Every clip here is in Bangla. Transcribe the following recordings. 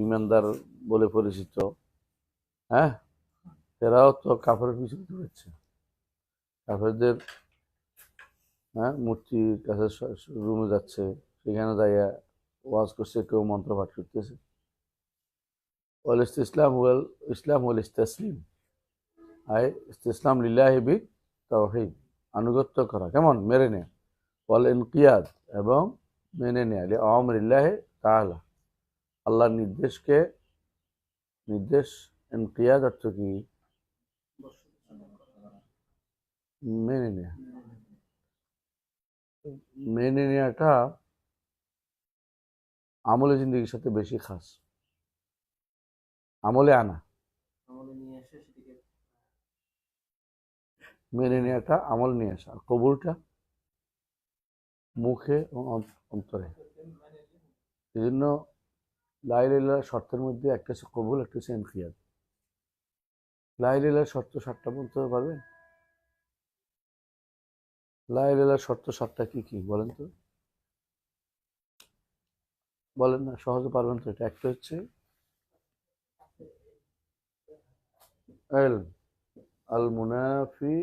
ইমানদার বলে পরিচিত, হ্যাঁ, এরাও তো কাফেরের পিছনে ঘুরেছে। কাফেরদের, হ্যাঁ, মূর্তির কাছে রুমে যাচ্ছে, সেখানে যাইয়া ওয়াজ করছে, কেউ মন্ত্র পাঠ করতেছে। ওয়াল ইসলাম ওয়াল ইসলাম ওয়াল ইস্তাসলিম, আয় ইসলাম লিল্লাহি বি তাওহীদ, আনুগত্য করা, কেমন মেনে নেয়া। ওয়াল ইনকিয়াদ, এবং মেনে নেয়া লি আমরিল্লাহি তাআলা, আল্লাহর নির্দেশ। ইনকিয়াদ অর্থ কি? মেনে নেয়া। মেনে নেওয়াটা আমলে জিন্দগির সাথে বেশি খাস। আমলে আনা, মেনে নেওয়াটা আমল নিয়ে আসা, আর কবুলটা মুখে এবং অন্তরে। এই জন্য লা ইলাহা ইল্লাল্লাহ শর্তের মধ্যে একটা হচ্ছে কবুল, একটা হচ্ছে ইনকিয়াদ। লা ইলাহা ইল্লাল্লাহ শর্ত 7টা বলতে পারবেন? লা ইলাহা ইল্লাল্লাহ শর্ত 7টা কি কি বলেন তো? বলেন না, সহজে পারবেন তো এটা? একটা হচ্ছে ইলম, আল মুনাফি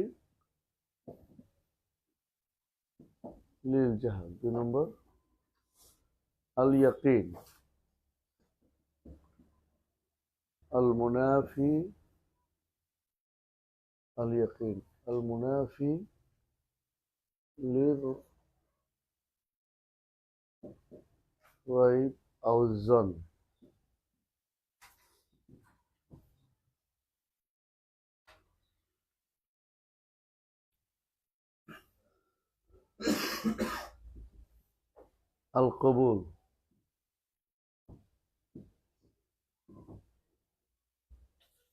লিল জাহাল। 2 নম্বর আল ইয়াকিন, আল মুনাফি আল ইয়াকিন, আল মুনাফি লির রাইব আও জন। আল কবুল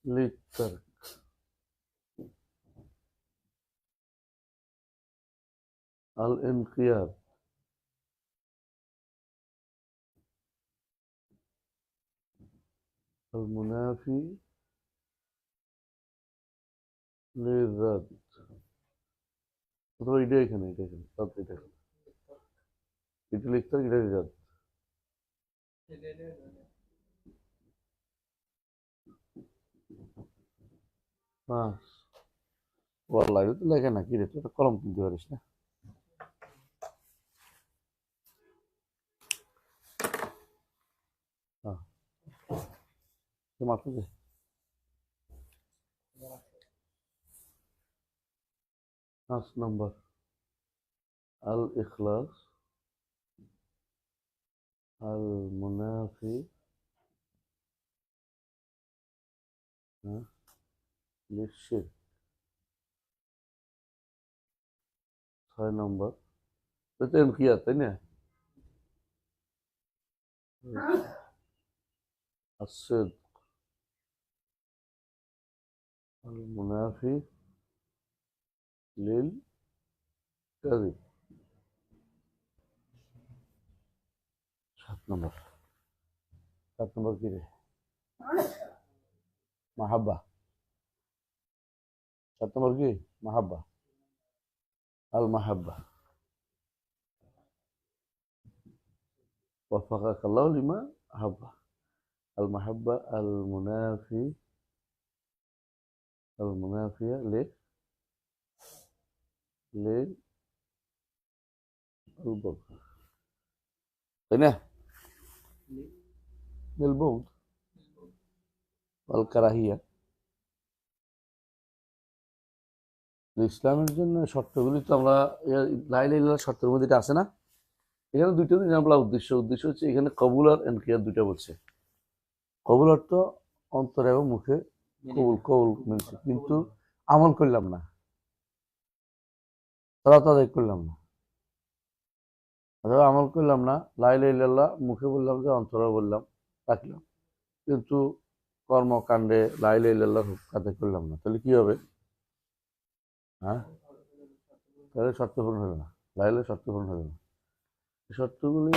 লিত্তারক, আল ইনকিয়াদ আল মুনাফি লিররাদ। অথবা এটা এখানে, এটা এখানে, এটা এখানে, এটা লিখতে হবে, এটা রিরাদ। বাস, ওয়াল্লাহ এটা তো লেখে না, কি রে, তুই একটা কলম কিনতে পারিস না? হ্যাঁ, মাত্র দে। 5 নম্বর আল ইখলাস, আল মুনাফি, হ্যাঁ, লিশির। 6 নম্বর, এটা ইনকিয়াদ, তাই না? আসিদ, আল মুনাফি লিল কাযিব। 7 নম্বর, 7 নম্বর কি রে? মাহাব্বা। 7 নম্বর কি? মাহাব্বা, আল মাহাব্বা। وفقك الله لما أحب. المحبة المنافية للبغض، هنا للبغض والكراهية। ইসলামের জন্য শর্তগুলি তো আমরা লা ইলাহা ইল্লাল্লাহ শর্তের মধ্যে এটা আছে না? এখানে দুইটা দিন আমরা উদ্দেশ্য হচ্ছে এখানে কবুল আর ইনকিয়াদ দুইটা বলছে। কবুল অর্থ অন্তরে এবং মুখে কবুল কবুল মিলছে, কিন্তু আমল করলাম না, সালাত আদায় করলাম না, অথবা আমল করলাম না, লা ইলাহা ইল্লাল্লাহ মুখে বললাম, যে অন্তরে বললাম, রাখলাম, কিন্তু কর্মকাণ্ডে লা ইলাহা ইল্লাল্লাহ কাজে করলাম না, তাহলে কি হবে? হ্যাঁ, তাহলে শর্ত পূরণ হবে না, লা ইলাহা শর্ত পূরণ হবে না। এই শর্তগুলি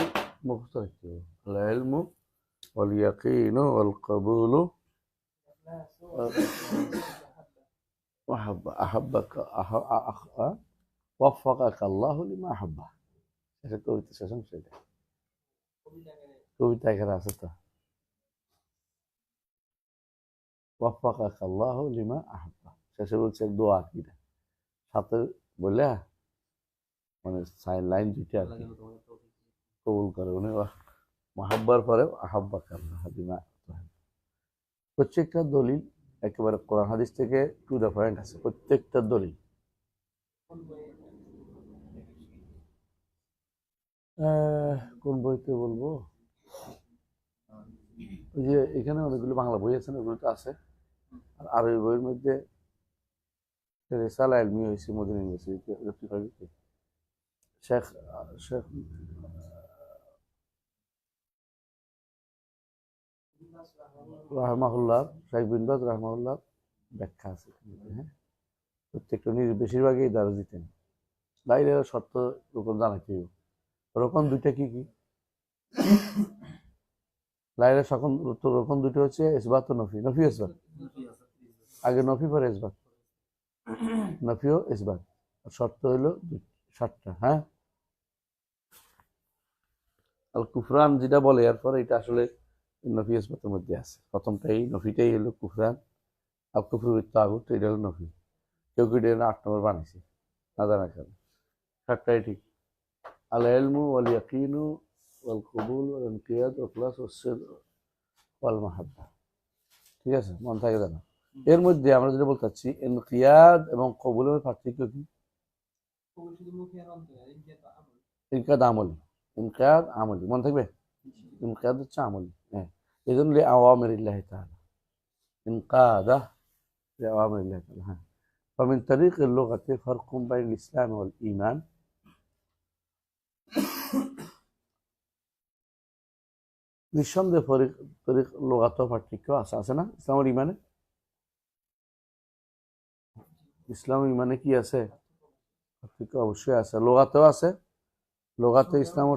মুখস্থ রাখতে হবে। আল ইলমু ওয়াল ইয়াকিনু ওয়াল কবুলু ওয়াহাব্বা আহাব্বাকা ওয়াফাকাকা আল্লাহু লিমা আহাব্বা। এটা কবিতা শেষ অংশ, এটা কবিতা এখানে আছে তো। ওয়াফাকাকাল্লাহু লিমা আহাব্বা। শেষে বলছে দোয়া কি সাথে বলে মানে সাইন লাইন দুইটা আর কি কবুল করে উনি মাহাব্বার পরে আহাব্বাকাল্লাহ লিমা তুহিব্বু। প্রত্যেকটা দলিল একেবারে কোরআন হাদিস থেকে টু দ্য পয়েন্ট আছে, প্রত্যেকটা দলিল। কোন বইতে বলবো, ওই যে এখানে অনেকগুলো বাংলা বই আছে, ওগুলো তো আছে। আর আরবি বইয়ের মধ্যে রেসালা ইলমি হয়েছে মদিনা ইউনিভার্সিটিতে, শেখ শেখ রাহমাহুল্লাহ, শেখ বিন বাজ রাহমাহুল্লাহ ব্যাখ্যা আছে। হ্যাঁ, প্রত্যেকটা বেশিরভাগই দারজ দিতেন। বাইরে শর্ত রোপণ জানাতে হবে। রোপণ দুইটা কি কি? লাইলের রোপণ দুটো হচ্ছে ইসবাত ও নফি। নফি ইসবাত, আগে নফি পরে ইসবাত, নফি ও ইসবাত। শর্ত হইল 7টা। হ্যাঁ, আল কুফরান যেটা বলে এরপর এটা আসলে নফি ইসবাতের মধ্যে আছে। প্রথমটাই নফিটাই হলো কুফরান, আল কুফর তাগুত, এটা হলো নফি। কেউ কেউ এটা 8 নম্বর বানিয়েছে না জানা কেন। 7টাই ঠিক। আল ইলমু ওয়াল ইয়াকিনু ওয়াল কবুল ওয়াল ইনকিয়াদ ওয়াল ইখলাস ওয়াস সিদক ওয়াল মাহাব্বা। ঠিক আছে, মন থাকে জানো। এর মধ্যে আমরা যেটা বলতে চাচ্ছি, ইনকিয়াদ এবং কবুলের পার্থক্য কি? ইনকিয়াদ আমলি, ইনকিয়াদ আমলি, মনে থাকবে। ইনকিয়াদ হচ্ছে আমলি। হ্যাঁ, এই জন্য আওয়ামিরিল্লাহি তাআলা ইনকাদা লিআওয়ামিরিল্লাহি তাআলা। হ্যাঁ, فمن طريق اللغة فرق بين الإسلام والإيمان। নিঃসন্দেহে লোগাত পার্থক্য আছে, আছে না ইসলাম আর ইমানে? ইসলাম ইমানে কি আছে পার্থক্য? অবশ্যই আছে, লোগাতেও আছে। লোগাতে ইসলাম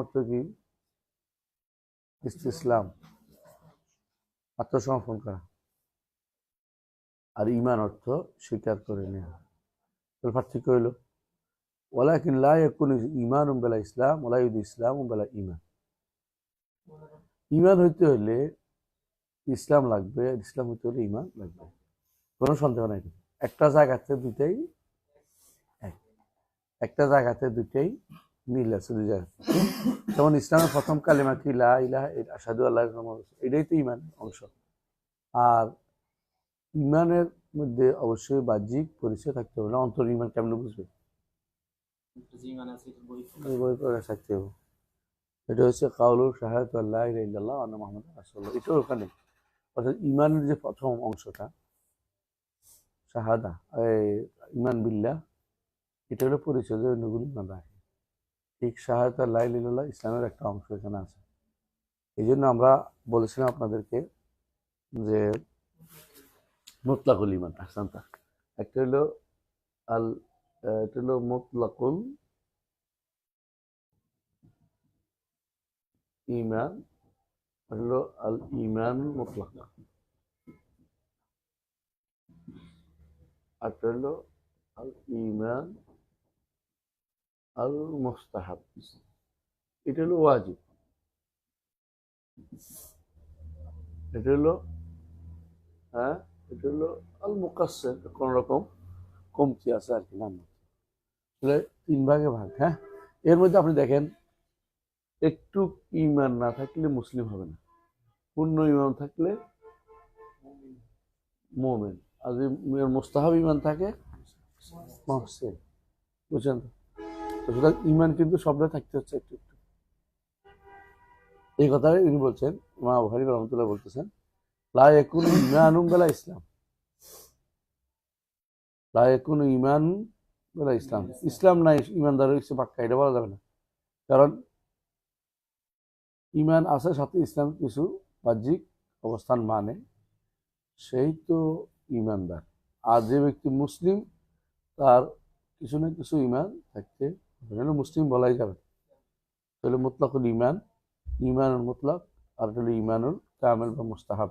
অর্থ কি? ইসলাম, আত্মসমর্পণ করা। আর ইমান অর্থ স্বীকার করে নেওয়া। পার্থক্য হইল ওয়ালাকিন লা ইয়াকুনু ঈমানুন বিলা ইসলাম ওয়ালা ইউদি ইসলামু বিলা ঈমান। ঈমান হইতে হইলে ইসলাম লাগবে, ইসলাম হইতে হলে ঈমান লাগবে, কোনো সন্দেহ নাই। একটা জায়গাতে দুইটাই এক, একটা জায়গাতে দুইটাই মিল আছে, দুই জায়গাতে। যেমন ইসলামের প্রথম কালিমা কি? লা ইলাহা ইল্লাল্লাহ, আশহাদু আল্লা ইলাহা ইল্লাল্লাহ, এটাই তো ঈমান অংশ। আর ঈমানের মধ্যে অবশ্যই বাহ্যিক পরিচয় থাকতে হবে, না অন্তর ঈমান কেমনে বুঝবে? বই পড়ে থাকতে হবে। এটা হচ্ছে কাউলু শাহাদাতু আল্লা ইলাহা ইল্লাল্লাহ ওয়া আন্না মুহাম্মাদান রাসূলুল্লাহ। এটা ওখানে অর্থাৎ ঈমানের যে প্রথম অংশটা শাহাদা, ঈমান বিল্লাহ, এটা হলো পরিচয় যে অন্যগুলি ঈমান রাখে। ঠিক শাহাদাতু আল্লা ইলাহা ইল্লাল্লাহ ইসলামের একটা অংশ এখানে আছে। এই জন্য আমরা বলেছিলাম আপনাদেরকে যে মুতলাকুল ঈমান, আহসানতা, একটা হলো এটা হলো মুতলাকুল ঈমান, হলো আল ঈমান মুতলাক, আর হলো আল ঈমান আল মুস্তাহাব। এটা হলো ওয়াজিব, এটা হলো এটা হলো আল মুকাসসির, কোন রকম কমতি আছে আর কি, নাম। তাহলে 3 ভাগে ভাগ। হ্যাঁ, এর মধ্যে আপনি দেখেন একটু ঈমান না থাকলে মুসলিম হবে না, পূর্ণ ঈমান থাকলে মুমিন, আর যদি মুস্তাহাব ঈমান থাকে মুহসিন। বুঝছেন তো? সুতরাং ঈমান কিন্তু সবটা থাকতে হচ্ছে একটু একটু। এই কথাই উনি বলছেন, ইমাম বুখারী রাহমাতুল্লাহ বলতেছেন, লা ইয়াকুনু ঈমানুন বিলা ইসলাম, লা ইয়াকুনু ঈমান বিলা ইসলাম। ইসলাম নাই ঈমানদারের কিছু পাক্কা, এটা বলা যাবে না। কারণ ঈমান আছে সাথে ইসলাম কিছু বাহ্যিক অবস্থান মানে, সেই তো ঈমানদার। আর যে ব্যক্তি মুসলিম তার কিছু না কিছু ঈমান থাকতে হবে, মুসলিম বলাই যাবে। তাহলে মুতলাকুল ঈমান, ঈমানুল মুতলাক, আর হলো ঈমানুল কামিল বা মুস্তাহাব।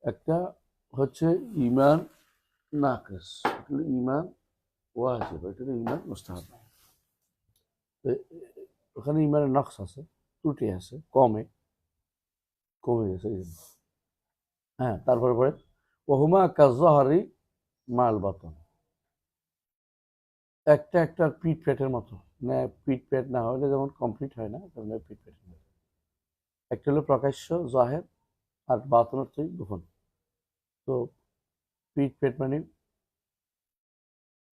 একটা হচ্ছে ঈমান নাকিস, এটা হলো ঈমান ওয়াজিব, এটা হলো ঈমান মুস্তাহাব। ওখানে ঈমানের নকশ আছে, ত্রুটি আছে, কমে গেছে। হ্যাঁ, তারপরে পরে ওহুমা কাজ্জাহারি মাল বাতন, একটা একটা পিঠ পেটের মতো, মানে পিঠ পেট না হলে যেমন কমপ্লিট হয় না, তেমনি পিঠ পেটের মতো। একটা হলো প্রকাশ্য জাহের, আর বাতন হচ্ছে গোপন। তো পিঠ পেট মানে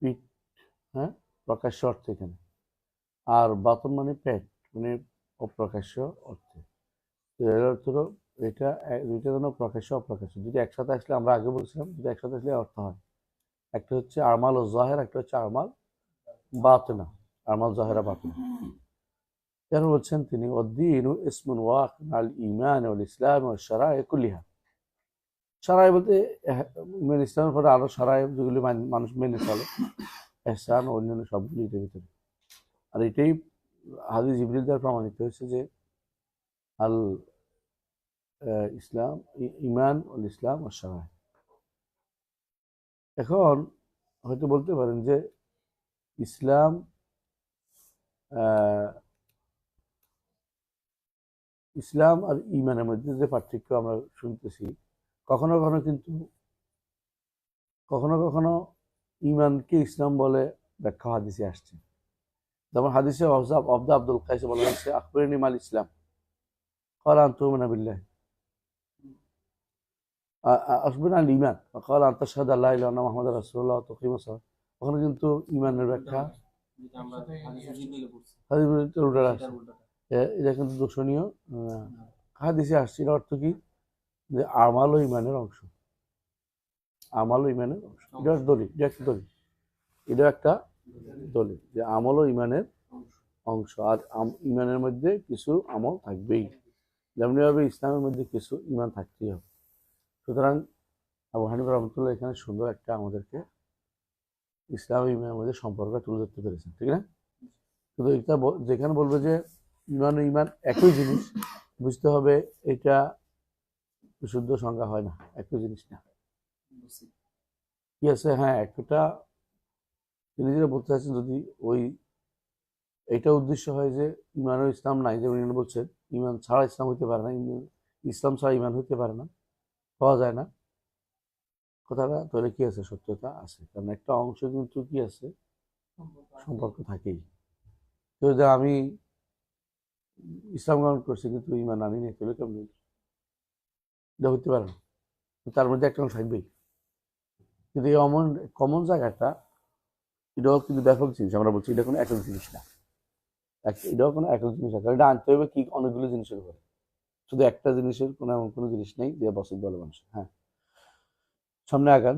পিঠ, হ্যাঁ, প্রকাশ্য অর্থে এখানে। আর বাতন মানে পেট, মানে অপ্রকাশ্য অর্থে। তো এর অর্থ হলো এটা দুইটা যেন প্রকাশ্য অপ্রকাশ্য যদি একসাথে আসলে, আমরা আগে বলছিলাম যদি একসাথে আসলে অর্থ হয়। একটা হচ্ছে আরমাল ও জাহের, একটা হচ্ছে আরমাল বাতেনা, আরমাল জাহেরা বাতেনা। কেন বলছেন তিনি ওদ্দিন ইসমুন ওয়াকিন আল ঈমান ওয়াল ইসলাম ওয়াল শারাঈ কুল্লিহা। শারাঈ বলতে ইমান ইসলামের পরে আরো শারাঈ যেগুলি মানুষ মেনে চলে, ইহসান ও অন্যান্য সবগুলি এটার ভিতরে। আর এটাই হাদিস জিবরিল দ্বারা প্রমাণিত হয়েছে যে আল ইসলাম, ঈমান ওয়াল ইসলাম ওয়াল শারাঈ। এখন হয়তো বলতে পারেন যে ইসলাম ইসলাম আর ঈমানের মধ্যে যে পার্থক্য আমরা শুনতেছি, কখনো কখনো কিন্তু কখনো কখনো ঈমানকে ইসলাম বলে ব্যাখ্যা হাদিসে আসছে। যেমন হাদিসে অবদা আব্দুল কাইসে বলা হয়েছে আখবরনি মাল ইসলাম قال أن تؤمن بالله أخبرنا عن الإيمان قال أن تشهد أن لا إله إلا الله محمد رسول الله وتقيم الصلاة। ওখানে কিন্তু ঈমানের ব্যাখ্যা হাদিসের উল্টা আসছে। এটা কিন্তু দূষণীয় হাদিসে আসছে। এর অর্থ কি যে আমাল ও ঈমানের অংশ, আমাল ও ঈমানের অংশ। এটা দলিল, এটা একটা দলিল, এটা একটা দলিল যে আমল ও ঈমানের অংশ। আর ঈমানের মধ্যে কিছু আমল থাকবেই, যেমনিভাবে ইসলামের মধ্যে কিছু ঈমান থাকতেই হবে। সুতরাং আবু হানিফা রহমতুল্লাহ এখানে সুন্দর একটা আমাদেরকে ইসলাম ও ঈমানের মধ্যে সম্পর্ক তুলে ধরতে পেরেছেন, ঠিক না? কিন্তু এটা যেখানে বলবো যে ঈমান ও ঈমান একই জিনিস, বুঝতে হবে এটা বিশুদ্ধ সংজ্ঞা হয় না, একই জিনিস না। কি আছে, হ্যাঁ, একটা তিনি যেটা বলতে চাচ্ছেন, যদি ওই এটা উদ্দেশ্য হয় যে ঈমান ও ইসলাম নাই, যেমন ইনি বলছেন ঈমান ছাড়া ইসলাম হইতে পারে না, ইসলাম ছাড়া ঈমান হইতে পারে না, পাওয়া যায় না, কথাটা তাহলে কি আছে, সত্যতা আছে। কারণ একটা অংশ কিন্তু কি আছে, সম্পর্ক থাকেই। তো যে আমি ইসলাম গ্রহণ করছি কিন্তু ঈমান আনি নাই, তাহলে কেমন এটা হইতে পারে না, তার মধ্যে একটা অংশ থাকবেই। কিন্তু এই কমন জায়গাটা, এটাও কিন্তু ব্যাপক জিনিস। আমরা বলছি এটা কোনো একক জিনিস না, এটাও কোনো একক জিনিস না, কারণ এটা আনতে হবে কি অনেকগুলো জিনিসের উপরে। শুধু একটা জিনিসের কোনো এমন কোনো জিনিস নেই যে বসত বলে মানুষ। হ্যাঁ, সামনে আগান।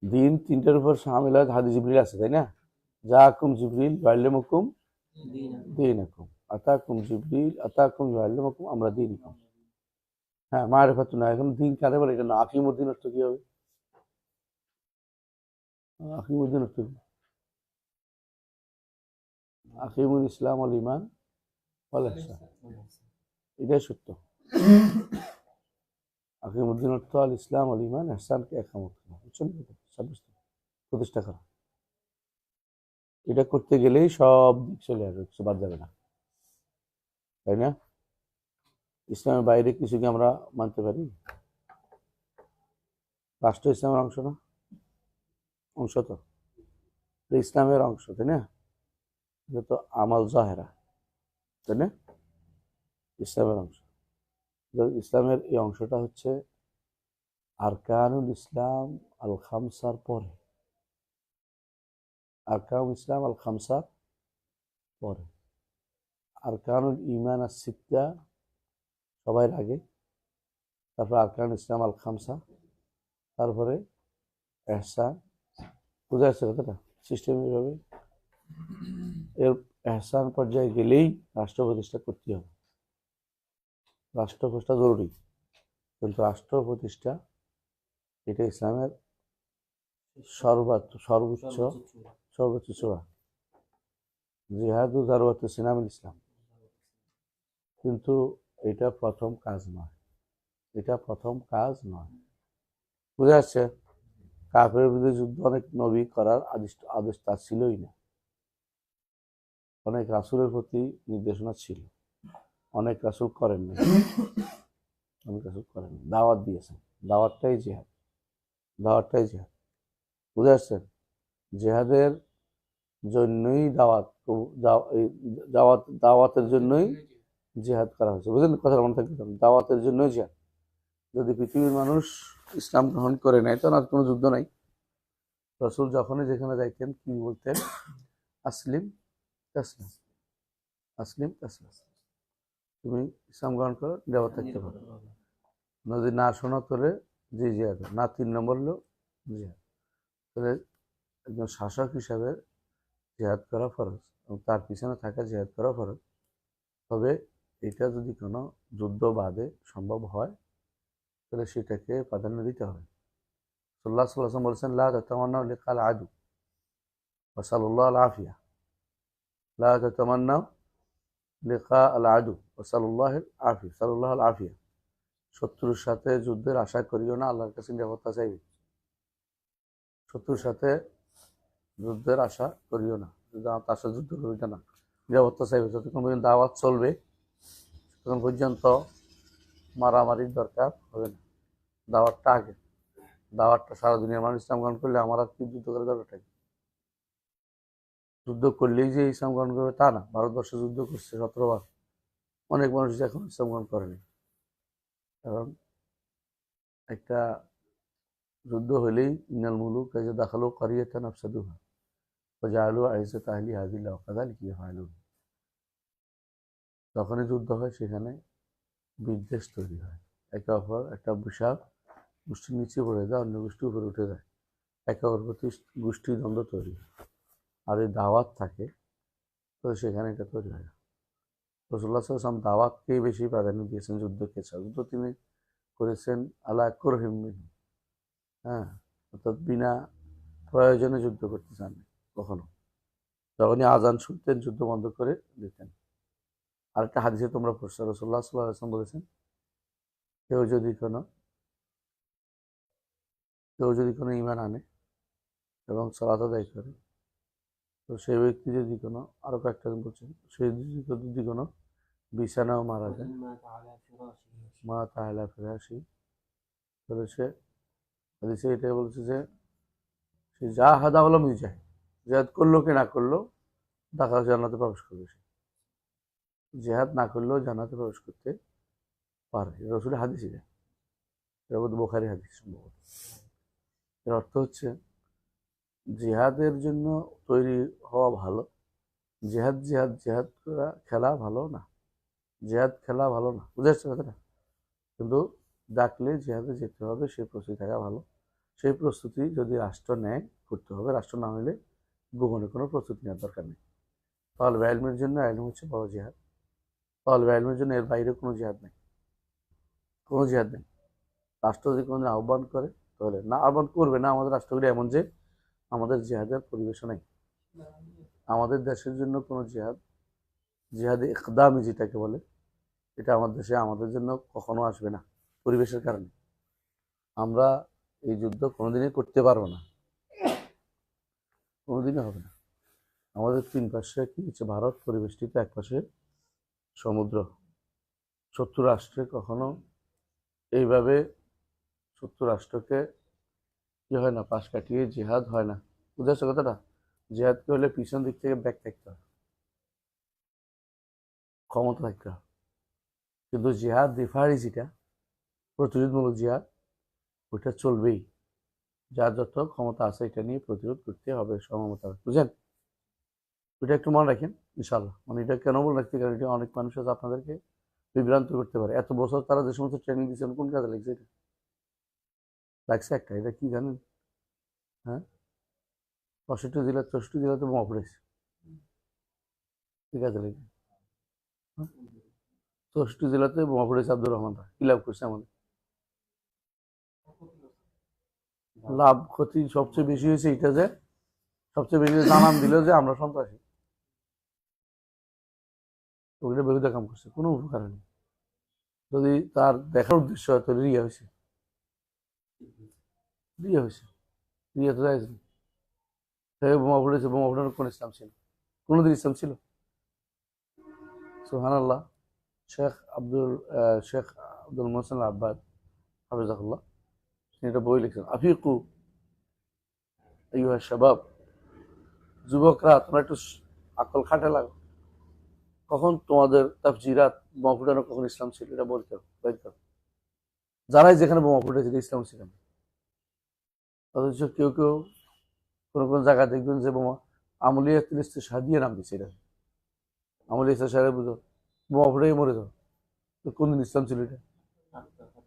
দিন তিনটার উপর শামিল হয়, হাদিস জিবরিল আছে, তাই না? জাকুম জিবরিল ওয়াল্লামুকুম দীনাকুম, আতাকুম জিবরিল আতাকুম ওয়াল্লামুকুম আমরা দীনাকুম। হ্যাঁ, মারিফাতুন না, এখন দিন কারে বলে? এটা না, আকিমুদ্দিন অর্থ কি হবে? আকিমুদ্দিন অর্থ কি? আকিমুল ইসলাম আল ঈমান ওয়াল ইহসান, এটাই সত্য। আকিমুদ্দিন অর্থ আল ইসলাম আল ঈমান ইহসানকে একামত করা, বুঝছেন? প্রতিষ্ঠা করা। এটা করতে গেলেই সব দিক চলে আসবে, কিছু বাদ যাবে না, তাই না? ইসলামের বাইরে কিছু কি আমরা মানতে পারি? রাষ্ট্র ইসলামের অংশ না? অংশ তো, ইসলামের অংশ, তাই না? এটা তো আমাল জাহেরা, তাই না? ইসলামের অংশ। ইসলামের এই অংশটা হচ্ছে আরকানুল ইসলাম আল খামসার পরে, আরকানুল ইসলাম আল খামসার পরে, আরকানুল ঈমান আর সিত্তা সবার আগে, তারপর আরকানুল ইসলাম আল খামসা, তারপরে এহসান। বুঝা যাচ্ছে কথাটা? সিস্টেম এইভাবে। এর এহসান পর্যায়ে গেলেই রাষ্ট্র প্রতিষ্ঠা করতে হবে। রাষ্ট্র প্রতিষ্ঠা জরুরি, কিন্তু রাষ্ট্র প্রতিষ্ঠা এটা ইসলামের সর্বোচ্চ চূড়া। জিহাদু জারওয়াতু সিনামুল ইসলাম, কিন্তু এটা প্রথম কাজ নয়, এটা প্রথম কাজ নয়। বুঝা যাচ্ছে? কাফের বিরুদ্ধে যুদ্ধ অনেক নবী করার আদেশ তার ছিলই না, অনেক রাসূলের প্রতি নির্দেশনা ছিল, অনেক রাসূল করেননি, অনেক রাসূল করেননি, দাওয়াত দিয়েছেন। দাওয়াতটাই জিহাদ, দাওয়াতটাই জিহাদ। বুঝে আসছেন? জিহাদের জন্যই দাওয়াত, দাওয়াতের জন্যই জিহাদ করা হয়েছে। বুঝলেন কথা? মনে থাকবে, দাওয়াতের জন্যই জিহাদ। যদি পৃথিবীর মানুষ ইসলাম গ্রহণ করে নেয় তখন আর কোনো যুদ্ধ নাই। রাসূল যখনই যেখানে যাইতেন কি বলতেন? আসলিম তাসলিম, আসলিম তাসলিম, তুমি ইসলাম গ্রহণ করো, নিরাপদ থাকতে পারো। যদি না শোনো তোরে জি জিহাদ, না 3 নম্বর হলো জিহাদ। তাহলে একজন শাসক হিসাবে জিহাদ করা ফরজ এবং তার পিছনে থাকা জিহাদ করা ফরজ। তবে এটা যদি কোনো যুদ্ধ বাদে সম্ভব হয় তাহলে সেটাকে প্রাধান্য দিতে হবে। রাসূলুল্লাহ সাল্লাল্লাহু আলাইহি ওয়াসাল্লাম বলেছেন, লা তাতামান্নাউ লিকাল আদু ওয়াসাল্লাল্লাহু আল আফিয়া, লা তাতামান্নাউ লিকা আল আদু ওয়াসাল্লাল্লাহু আল আফিয়া, সাল্লাল্লাহু আল আফিয়া। শত্রুর সাথে যুদ্ধের আশা করিও না, আল্লাহর কাছে নিরাপত্তা চাইবে। শত্রুর সাথে যুদ্ধের আশা করিও না, তার সাথে যুদ্ধ করিও না, নিরাপত্তা চাইবে। যতক্ষণ পর্যন্ত দাওয়াত চলবে ততক্ষণ পর্যন্ত মারামারির দরকার হবে না। দাওয়াতটা আগে, দাওয়াতটা সারা দুনিয়ার মানুষ ইসলাম গ্রহণ করলে আমার আর কি যুদ্ধ করে দরকারটা কি? যুদ্ধ করলেই যে ইসলাম গ্রহণ করবে তা না। ভারতবর্ষে যুদ্ধ করছে 17 বার, অনেক মানুষ এখন ইসলাম গ্রহণ করেনি। কারণ একটা যুদ্ধ হলেই ইনাল মুলুক ইযা দাখালু ক্বরিয়াতান আফসাদুহা ওয়া জাআলু আইজ্জাতা আহলিহা আযিল্লা ওয়া কাযালিকা ইয়াফআলুন। যখনই যুদ্ধ হয় সেখানে বিদ্বেষ তৈরি হয়, একে অপর একটা বিশাল গোষ্ঠীর নিচে পড়ে যায়, অন্য গোষ্ঠী উপরে উঠে যায়, একে অপর প্রতি গোষ্ঠী দ্বন্দ্ব তৈরি হয়। আর এই দাওয়াত থাকে তো সেখানে এটা তৈরি হয়। রাসূলুল্লাহ সাল্লাল্লাহু আলাইহি ওয়াসাল্লাম দাওয়াতকেই বেশি প্রাধান্য দিয়েছেন যুদ্ধকে ছাড়া। যুদ্ধ তিনি করেছেন আলা কুরহিম মিনহুম, হ্যাঁ, অর্থাৎ বিনা প্রয়োজনে যুদ্ধ করতে চান কখনো। যখনই আজান শুনতেন যুদ্ধ বন্ধ করে দিতেন। আরেকটা হাদিসে তোমরা পড়ছো, রাসূলুল্লাহ সাল্লাল্লাহু আলাইহি ওয়াসাল্লাম বলেছেন, কেউ যদি কোনো ঈমান আনে এবং সালাত আদায় করে, তো সেই ব্যক্তি যদি কোনো, আরো কয়েকটা দিন বলছেন, সেই যদি কোনো বিছানাও মারা যায়, মা তাহলা ফিরাশি, তাহলে সে হাদিসে এটাই বলছে যে সে যা হাদা হলো মিজাহ, জিহাদ করলো কি না করলো দেখা জান্নাতে প্রবেশ করবে। সে জিহাদ না করলেও জান্নাতে প্রবেশ করতে পারে। রাসূলের হাদিস এটা, এটা বোধ বুখারী হাদিস সম্ভবত। এর অর্থ হচ্ছে জিহাদের জন্য তৈরি হওয়া ভালো, জিহাদ জিহাদ জিহাদ করা খেলা ভালো না, জিহাদ খেলা ভালো না, বুঝে আসছে কথাটা? কিন্তু ডাকলে জিহাদে যেতে হবে সেই প্রস্তুতি থাকা ভালো। সেই প্রস্তুতি যদি রাষ্ট্র নেয় করতে হবে, রাষ্ট্র না হলে গোপনে কোনো প্রস্তুতি নেওয়ার দরকার নেই। তালেবে ইলমের জন্য ইলম হচ্ছে বড় জিহাদ। তালেবে ইলমের জন্য এর বাইরে কোনো জিহাদ নেই, কোনো জিহাদ নেই। রাষ্ট্র যদি কোনোদিন আহ্বান করে তাহলে, না আহ্বান করবে না, আমাদের রাষ্ট্রগুলি এমন যে আমাদের জিহাদের পরিবেশ নেই। আমাদের দেশের জন্য কোনো জিহাদ, জিহাদে ইকদামি যেটাকে বলে, এটা আমাদের দেশে আমাদের জন্য কখনো আসবে না পরিবেশের কারণে। আমরা এই যুদ্ধ কোনোদিনই করতে পারবো না, কোনোদিনই হবে না। আমাদের 3 পাশে কি হচ্ছে? ভারত পরিবেষ্টিত, এক পাশে সমুদ্র। শত্রু রাষ্ট্রে কখনো এইভাবে শত্রু রাষ্ট্রকে কি হয় না, পাশ কাটিয়ে জিহাদ হয় না। বুঝেছো কথাটা? জিহাদকে হলে পিছন দিক থেকে ব্যাক থাকতে হয়, ক্ষমতা থাকতে হয়। কিন্তু জিহাদ দিফারি যেটা প্রতিরোধমূলক জিহাদ, ওইটা চলবেই। যার যত ক্ষমতা আছে এটা নিয়ে প্রতিরোধ করতে হবে সময় মোতাবেক, বুঝলেন? ওইটা একটু মনে রাখেন ইনশাল্লাহ। মানে এটা কেন বলে রাখতে, কারণ এটা অনেক মানুষ আছে আপনাদেরকে বিভ্রান্ত করতে পারে। এত বছর তারা যে সমস্ত ট্রেনিং দিচ্ছেন কোন কাজে লাগছে? এটা লাগছে একটা, এটা কি জানেন? হ্যাঁ, 65 জেলা 64 জেলাতে বোমা পড়েছে, ঠিক আছে লাগছে। 64 জেলাতে বোমা পড়েছে, আব্দুর রহমানরা কি লাভ করছে আমাদের? লাভ ক্ষতি সবচেয়ে বেশি হয়েছে এটা যে সবচেয়ে বেশি জানান দিল যে আমরা সন্ত্রাসী, ওগুলো বিরুদ্ধে কাম করছে, কোনো উপকার নেই। যদি তার দেখার উদ্দেশ্য হয় তাহলে রিয়া হয়েছে, রিয়া হয়েছে, রিয়া তো যাইছে। বোমা পড়েছে, বোমা পড়ানোর কোন ইসলাম ছিল? কোনোদিন ইসলাম ছিল? সুবহানাল্লাহ। শেখ আব্দুল মোহসেন আব্বাদ হাফিজাহুল্লাহ, তিনি একটা বই লিখছেন, আফিকু আইয়ুহা শাবাব, যুবকরা তোমরা একটু আকল খাটে লাগো, কখন তোমাদের তাফজিরাত বোমা ফুটানো কখন ইসলাম ছিল এটা বলতে হবে, বের করো। যারাই যেখানে বোমা ফুটেছিল ইসলাম ছিল না। অথচ কেউ কেউ কোনো কোনো জায়গায় দেখবেন যে বোমা আমলিয়া সাদিয়ে নাম দিচ্ছে, এটা আমলিয়া সাহেব বুঝো বোমা ফুটাই মরে যাও, তো কোনদিন ইসলাম ছিল এটা?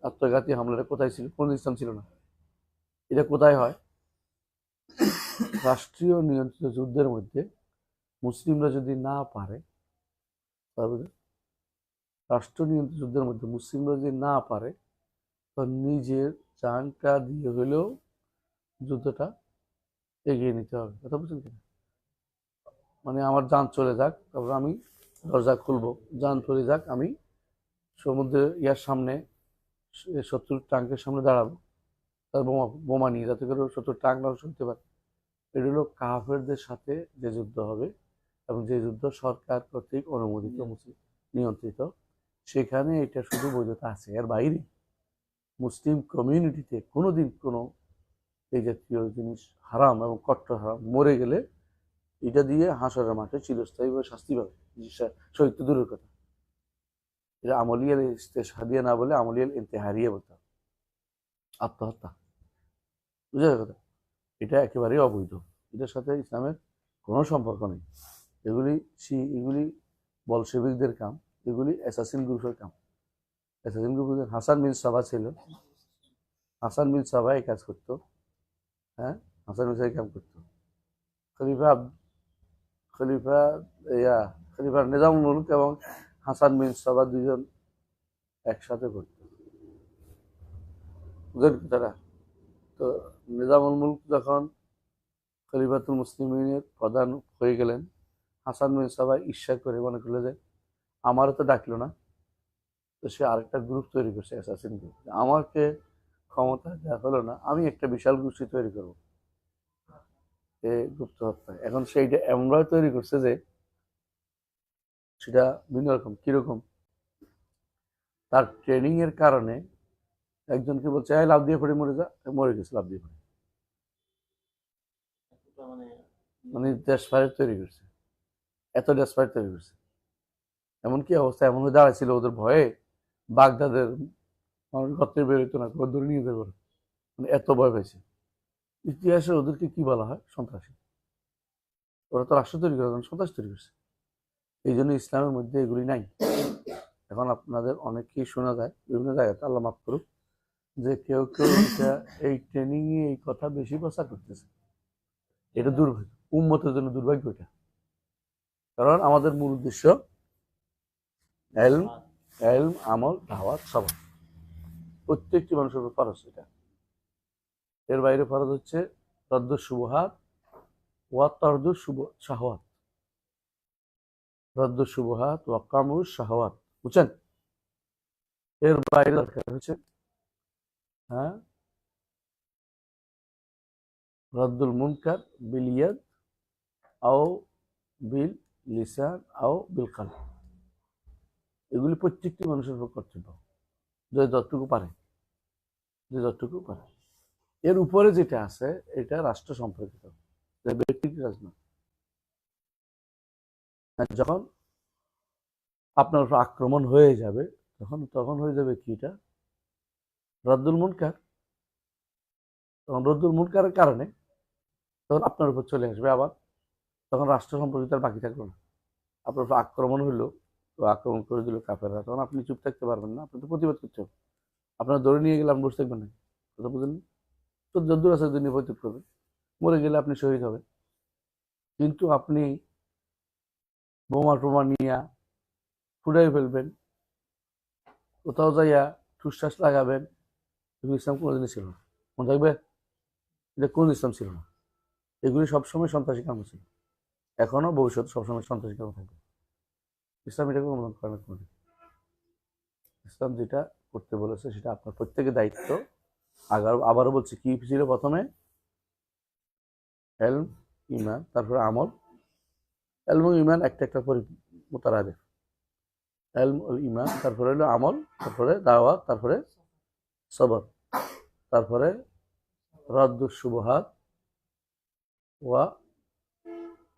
আত্মঘাতী হামলাটা কোথায় ছিল? কোন ইসলাম ছিল না। এটা কোথায় হয়? রাষ্ট্রীয় নিয়ন্ত্রিত যুদ্ধের মধ্যে মুসলিমরা যদি না পারে, তাহলে রাষ্ট্র নিয়ন্ত্রিত যুদ্ধের মধ্যে মুসলিমরা যদি না পারে, তো নিজের জানটা দিয়ে হলেও যুদ্ধটা এগিয়ে নিতে হবে। কথা বুঝছেন কিনা? মানে আমার জান চলে যাক, তারপর আমি দরজা খুলবো, জান চলে যাক, আমি সমুদ্রের ইয়ার সামনে শত্রুর ট্যাঙ্কের সামনে দাঁড়াবো, তার বোমা বোমা নিয়ে, যাতে করে শত্রুর ট্যাঙ্ক না শুনতে পারে। এটা হলো কাফেরদের সাথে যে যুদ্ধ হবে, এবং যে যুদ্ধ সরকার কর্তৃক অনুমোদিত, মুসলিম নিয়ন্ত্রিত, সেখানে এটা শুধু বৈধতা আছে। এর বাইরে মুসলিম কমিউনিটিতে কোনোদিন কোনো এই জাতীয় জিনিস হারাম এবং কট্টর হারাম। মরে গেলে এটা দিয়ে হাসরের মাঠে চিরস্থায়ীভাবে শাস্তি পাবে, শহীদ তো দূরের কথা। এটা আমলিয়াল ইস্তেশহাদিয়া না বলে আমলিয়াল ইন্তেহারিয়া বলতে হবে, আত্মহত্যা। বুঝা যায় কথা? এটা একেবারেই অবৈধ, এটার সাথে ইসলামের কোনো সম্পর্ক নেই। এগুলি বলশেবিকদের কাম, এগুলি অ্যাসাসিন গ্রুপের কাম। অ্যাসাসিন গ্রুপের হাসান বিন সাবা ছিল, হাসান বিন সাবা এই কাজ করতো। হ্যাঁ, হাসান বিন সাবা কাম করতো। খলিফা খলিফা ইয়া খলিফা নিজামুল মুলক এবং হাসান বিন সাবা দুজন একসাথে করতো, বুঝলেন কথাটা? তো নিজামুল মুলক যখন খলিফাতুল মুসলিমিনের প্রধান হয়ে গেলেন, হাসান বিন সাবা ঈর্ষা করে মনে করলো যে আমারও তো ডাকলো না, তো সে আরেকটা গ্রুপ তৈরি করছে, অ্যাসাসিন গ্রুপ। আমাকে ক্ষমতা দেওয়া হলো না, আমি একটা বিশাল গোষ্ঠী তৈরি করবো, এ গুপ্ত হত্যা। এখন সেইটা এমনভাবে তৈরি করছে যে সেটা ভিন্ন রকম। কিরকম? তার ট্রেনিং এর কারণে একজনকে বলছে এই লাভ দিয়ে পড়ে মরে যা, মরে গেছে লাভ দিয়ে পড়ে। মানে ডেসপারেট তৈরি করছে, এত ডেসপারেট তৈরি করছে। এমনকি অবস্থা এমন হয়ে দাঁড়াইছিল, ওদের ভয়ে বাগদাদের মানুষ ঘর থেকে বেরোতো না, ঘর ধরে নিয়ে যেতে পারে, মানে এত ভয় পেয়েছে। ইতিহাসে ওদেরকে কি বলা হয়? সন্ত্রাসী। ওরা তো রাষ্ট্র তৈরি করে, সন্ত্রাস তৈরি করছে। এই জন্য ইসলামের মধ্যে এগুলি নাই। এখন আপনাদের অনেকেই শোনা যায় বিভিন্ন জায়গাতে, আল্লাহ মাফ করুক, যে কেউ কেউ এটা এই ট্রেনিং এ এই কথা বেশি প্রচার করতেছে। এটা দুর্ভাগ্য, উম্মতের জন্য দুর্ভাগ্য এটা। কারণ আমাদের মূল উদ্দেশ্য এলম, এলম, আমল, দাওয়াত, সবার প্রত্যেকটি মানুষের উপর ফরজ এটা। এর বাইরে ফরজ হচ্ছে রদ্দুস শুবহাত ওয়া তারদুস শাহওয়াত, রদ্দুস শুবহাত ওয়া কামুস শাহওয়াত, বুঝছেন? এর বাইরে দরকার হচ্ছে হ্যাঁ রদ্দুল মুনকার বিল ইয়াদ আও বিল লিসান আও বিল কালব। এগুলি প্রত্যেকটি মানুষের উপর কর্তব্য, যে যতটুকু পারে, যে যতটুকু পারে। এর উপরে যেটা আছে এটা রাষ্ট্র সম্পর্কিত, ব্যক্তিগত কাজ না। যখন আপনার উপর আক্রমণ হয়ে যাবে, তখন হয়ে যাবে কি এটা রদ্দুল মুনকার। তখন রদ্দুল মুনকারের কারণে তখন আপনার উপর চলে আসবে আবার, তখন রাষ্ট্র সম্পর্কিত আর বাকি থাকলো না। আপনার উপর আক্রমণ হইলো, তো আক্রমণ করে দিল কাফেররা, তখন আপনি চুপ থাকতে পারবেন না, আপনি তো প্রতিবাদ করতে হবে। আপনারা ধরে নিয়ে গেলে আপনি বসে থাকবেন না, কথা বুঝলেন? তো যদ্দূর আছে দুনিয়া প্রতিবাদ করবেন, মরে গেলে আপনি শহীদ হবেন। কিন্তু আপনি বোমা টোমা নিয়ে ফুটাই ফেলবেন, কোথাও যাইয়া ঠুসঠাস লাগাবেন, এগুলো ইসলাম কোনো জিনিস ছিল না। মনে থাকবে, এটা কোন ইসলাম ছিল না। এগুলি সবসময় সন্ত্রাসী কর্ম ছিল, এখনো ভবিষ্যৎ সবসময় সন্ত্রাসী কর্ম থাকবে। ইসলাম এটাকে অনুমোদন করে না কোনোদিন। ইসলাম যেটা করতে বলেছে সেটা আপনার প্রত্যেকের দায়িত্ব। আবারও বলছি, কি ছিল প্রথমে? এলম, ইমান, তারপরে আমল। এলম এবং ইমান একটা একটা মোতারাদেফ। ইলম ও ঈমান, তারপরে হলো আমল, তারপরে দাওয়াত, তারপরে সবর, তারপরে রাদ্দুশ শুবহাত ওয়া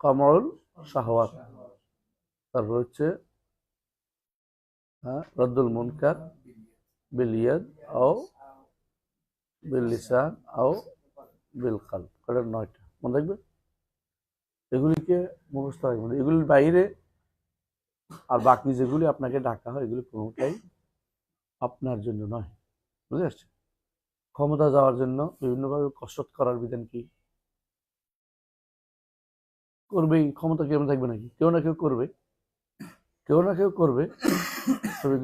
কামউল শাহওয়াত, তারপর হচ্ছে রাদ্দুল মুনকার বিল ইয়াদ আও বিল লিসান আও বিল কলব। এটা 9টা মনে রাখবে। এগুলিকে মুখস্থ রাখবেন। এগুলির বাইরে আর বাকি যেগুলি আপনাকে ডাকা হয় এগুলি কোনোটাই আপনার জন্য নয়। বুঝে আসছে? ক্ষমতা যাওয়ার জন্য বিভিন্নভাবে কসরত করার বিধান কি? করবেই। ক্ষমতা কেমন থাকবে নাকি? কেউ না কেউ করবে, কেউ না কেউ করবে। তবে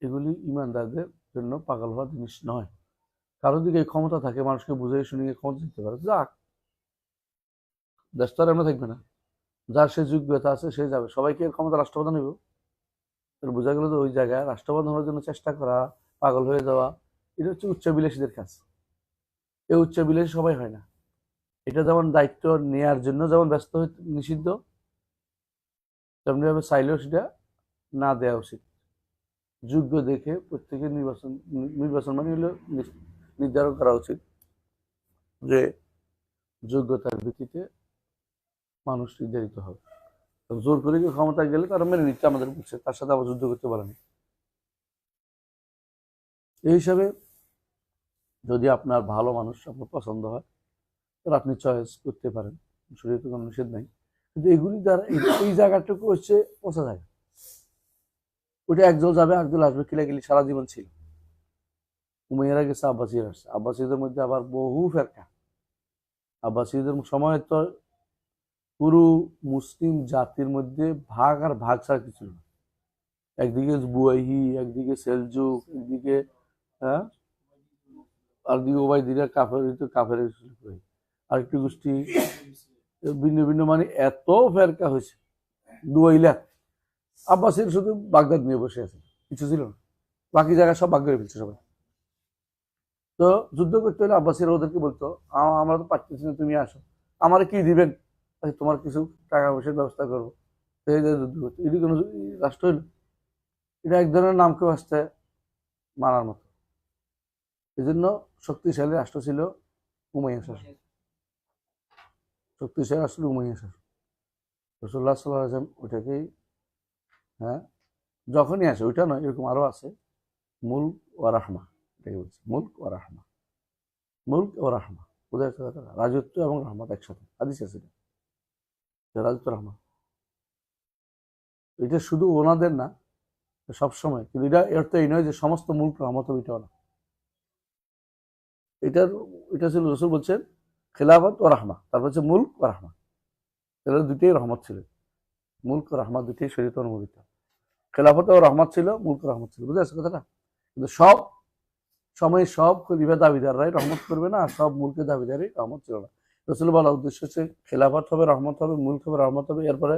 এগুলি ইমানদারদের জন্য পাগল হওয়ার জিনিস নয়। কারোর দিকে ক্ষমতা থাকে, মানুষকে বুঝিয়ে শুনিয়ে ক্ষমতা দিতে পারে, যাক, দেশ তো আর এমন থাকবে না। যার সে যোগ্যতা আছে সে যাবে। সবাইকে ক্ষমতা রাষ্ট্রপ্রধান হইব? বোঝা গেল যে ওই জায়গায় রাষ্ট্রপ্রধান হওয়ার জন্য চেষ্টা করা, পাগল হয়ে যাওয়া, এটা হচ্ছে উচ্চাবিলাসীদের কাজ। এই উচ্চাবিলাসী সবাই হয় না। এটা যেমন দায়িত্ব নেয়ার জন্য যেমন ব্যস্ত হইতে নিষিদ্ধ, তেমনিভাবে চাইলেও সেটা না দেওয়া উচিত। যোগ্য দেখে প্রত্যেকে নির্বাচন মানে হলো নির্ধারণ করা উচিত যে যোগ্যতার ভিত্তিতে মানুষ নির্ধারিত হবে। জোর করে কেউ ক্ষমতায় গেলে তারা মেনে নিচ্ছে, আমাদের বুঝছে, তার সাথে আবার যুদ্ধ করতে পারেনি। এই হিসাবে যদি আপনার ভালো মানুষ আপনার পছন্দ হয় তাহলে আপনি চয়েস করতে পারেন, শরীরে কোনো নিষেধ নাই। কিন্তু এগুলি দ্বারা এই জায়গাটুকু হচ্ছে পচা জায়গা। ওইটা একদল যাবে একদল আসবে, কিলাকিলি সারা জীবন ছিল। উমাইয়ারা গেছে, আব্বাসীরা আসছে। আব্বাসীদের মধ্যে আবার বহু ফেরকা। আব্বাসীদের সময় তো পুরো মুসলিম জাতির মধ্যে ভাগ আর ভাগ ছাড়া কিছু না। একদিকে বুয়াইহি, একদিকে সেলজুক, একদিকে আরদিকে ওবাইদিরা কাফের আরেকটি গোষ্ঠী, ভিন্ন ভিন্ন, মানে এত ফেরকা হয়েছে। দুয়াইলা আব্বাসীর শুধু বাগদাদ নিয়ে বসে আছে, কিছু ছিল না। বাকি জায়গায় সব ভাগ করে ফেলছে সবাই। তো যুদ্ধ করতে হলে আব্বাসীরা ওদেরকে বলতো, আমরা তো পারতেছি না, তুমি আসো, আমার কি দিবেন? তোমার কিছু টাকা পয়সার ব্যবস্থা করবো। যুদ্ধ করতো। এটি কোনো রাষ্ট্র হইল? এটা এক ধরনের নামকে আসতে মানার মতো। এই জন্য শক্তিশালী রাষ্ট্র ছিল উমাইয়া শাসন। শক্তিশালী রাষ্ট্র উমাইয়া শাসন। রাসূলুল্লাহ সাল্লাল্লাহু আলাইহি ওয়াসাল্লাম ওইটাকেই, যখনই আসে, ওইটা নয়, এরকম আরো আছে, মুলক ওয়া রাহমা, এটাকে বলছে মুলক ওয়া রাহমা। মুলক ও রাহমা, বোঝা যাচ্ছে? রাজত্ব এবং রহমত একসাথে হাদিস আছে। রাজত্ব রহমত এটা শুধু ওনাদের না, সবসময়। কিন্তু এর তো এই নয় যে সমস্ত মুলক রহমত হবে, এটাও না। এটা ছিল, রসুল বলছেন খেলাফত ও রাহমা, তারপর হচ্ছে মুলক ও রাহমা। তাহলে দুটোই রহমত ছিল। মুলক ও রাহমা দুটোই শরীয়তে অনুমোদিত। খেলাফত ও রহমত ছিল, মুলক ও রহমত ছিল। বুঝে আসছে কথাটা? কিন্তু সব সময় সব খলিফা দাবিদাররাই রহমত করবে না, আর সব মুলকের দাবিদারই রহমত ছিল না। রসুল বলার উদ্দেশ্য হচ্ছে খেলাফত হবে, রহমত হবে, মুলক হবে, রহমত হবে, এরপরে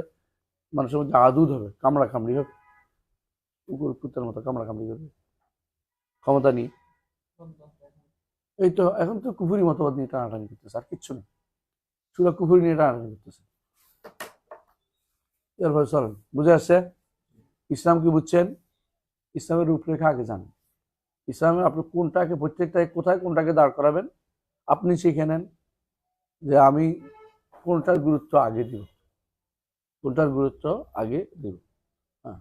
মানুষের মধ্যে আদুদ হবে, কামড়া কামড়ি হবে, কুকুর কুত্তার মতো কামড়া কামড়ি হবে ক্ষমতা নিয়ে। এই তো এখন তো কুফুরি মতবাদ নিয়ে টানাটানি করতেছে, আর কিচ্ছু নেই। শুধু কুফুরি নিয়ে টানাটানি করতেছে। এরপরে চলেন, বুঝে আসছে? ইসলাম কি বুঝছেন? ইসলামের রূপরেখা আগে জানেন। ইসলামের আপনি কোনটাকে, প্রত্যেকটাকে কোথায় কোনটাকে দাঁড় করাবেন আপনি শিখে নেন, যে আমি কোনটার গুরুত্ব আগে দিব, কোনটার গুরুত্ব আগে দিব। হ্যাঁ,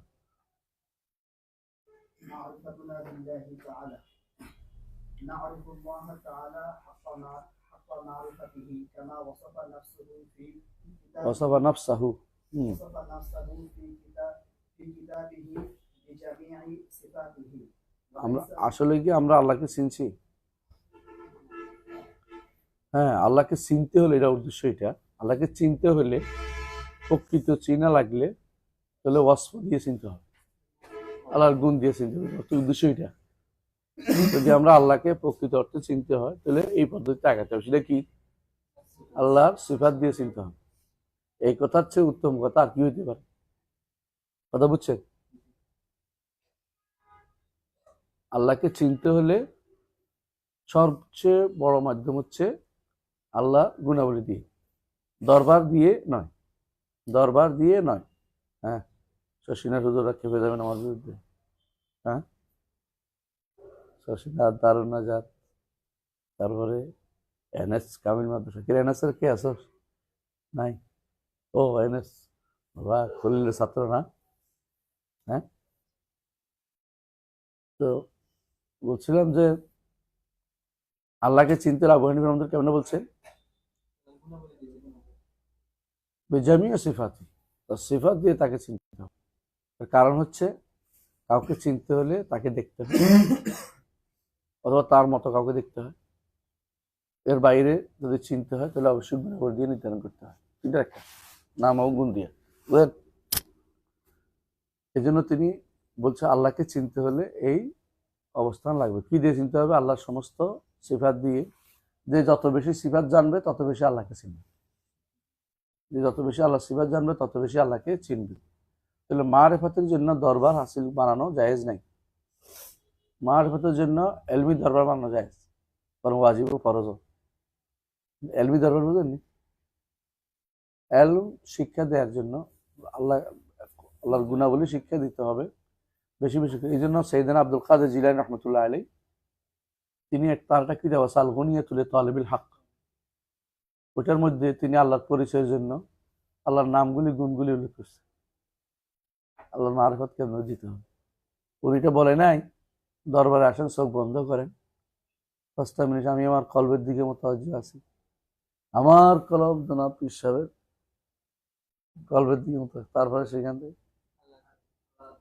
نعرف الله تعالى حق معرفته كما وصف نفسه في كتابه وصف نفسه في كتابه بجميع صفاته। আমরা আসলে কি আমরা আল্লাহকে চিনছি? হ্যাঁ, আল্লাহকে চিনতে হলে, এটা উদ্দেশ্য, এটা আল্লাহকে চিনতে হলে, প্রকৃত চিনা লাগলে তাহলে ওয়াসফ দিয়ে চিনতে হবে, আল্লাহর গুণ দিয়ে চিনতে হবে। উদ্দেশ্য এটা। যদি আমরা আল্লাহকে প্রকৃত অর্থে চিনতে হয় তাহলে এই পদ্ধতিতে আগাতে হবে। সেটা কি? আল্লাহর সিফাত দিয়ে চিনতে হবে। এই কথার চেয়ে উত্তম কথা আর কি হইতে পারে? কথা বুঝছেন? আল্লাহকে চিনতে হলে সবচেয়ে বড় মাধ্যম হচ্ছে আল্লাহ গুণাবলী দিয়ে, দরবার দিয়ে নয়, দরবার দিয়ে নয়। হ্যাঁ, শশীনাথ হুজুররা খেপে যাবেন আমার বিরুদ্ধে। হ্যাঁ, শশীনাথ, দারুন নাজার, তারপরে এনএস কামিল মাদ্রাসা। কে এনএস এর কে আছো? নাই? ও এনএস, বাবা খলিলের ছাত্র না? হ্যাঁ, তো বলছিলাম যে আল্লাহকে চিনতে আবু হানিফা আমাদের কেমন বলছে? বেজামিয়া সিফাতি, সিফাত দিয়ে তাকে চিনতে হবে। তার কারণ হচ্ছে কাউকে চিনতে হলে তাকে দেখতে হবে, অথবা তার মতো কাউকে দেখতে হয়। এর বাইরে যদি চিনতে হয় তাহলে অবশ্যই গুণাবলী দিয়ে নির্ধারণ করতে হয়, এটা একটা নাম ও গুণ দিয়ে। এই জন্য তিনি বলছে আল্লাহকে চিনতে হলে এই অবস্থান লাগবে। কি দিয়ে চিনতে হবে? আল্লাহর সমস্ত সিফাত দিয়ে। যে যত বেশি সিফাত জানবে তত বেশি আল্লাহকে চিনবে, যে যত বেশি আল্লাহ সিফাত জানবে তত বেশি আল্লাহকে চিনবে। তাহলে মারিফাতের জন্য দরবার হাসিল বানানো জায়েজ নাই, মারিফাতের জন্য এলমি দরবার বানানো জায়েজ, বরং ওয়াজিব ও ফরজ। এলমি দরবার বুঝেননি? এলম শিক্ষা দেওয়ার জন্য আল্লাহর গুণাবলী শিক্ষা দিতে হবে বেশি বেশি করে। এই জন্য সাইয়েদনা আব্দুল কাদের জিলানী রহমতুল্লাহ আলাইহি তিনি তার একটা কিতাব আছে আল গুনিয়াতুল তালিবিল হক, ওটার মধ্যে তিনি আল্লাহর পরিচয়ের জন্য আল্লাহর নামগুলি গুণগুলি উল্লেখ করছে, আল্লাহর মারিফত কেমন দিতে হবে। উনিটা বলে নাই দরবারে আসেন চোখ বন্ধ করেন 5 মিনিট, আমি আমার কলবের দিকে মুতাওয়াজ্জিহ আছি, আমার কলব জনাব পীর সাহেবের কলবের দিকে মুতাওয়াজ্জিহ, তারপরে সেখান থেকে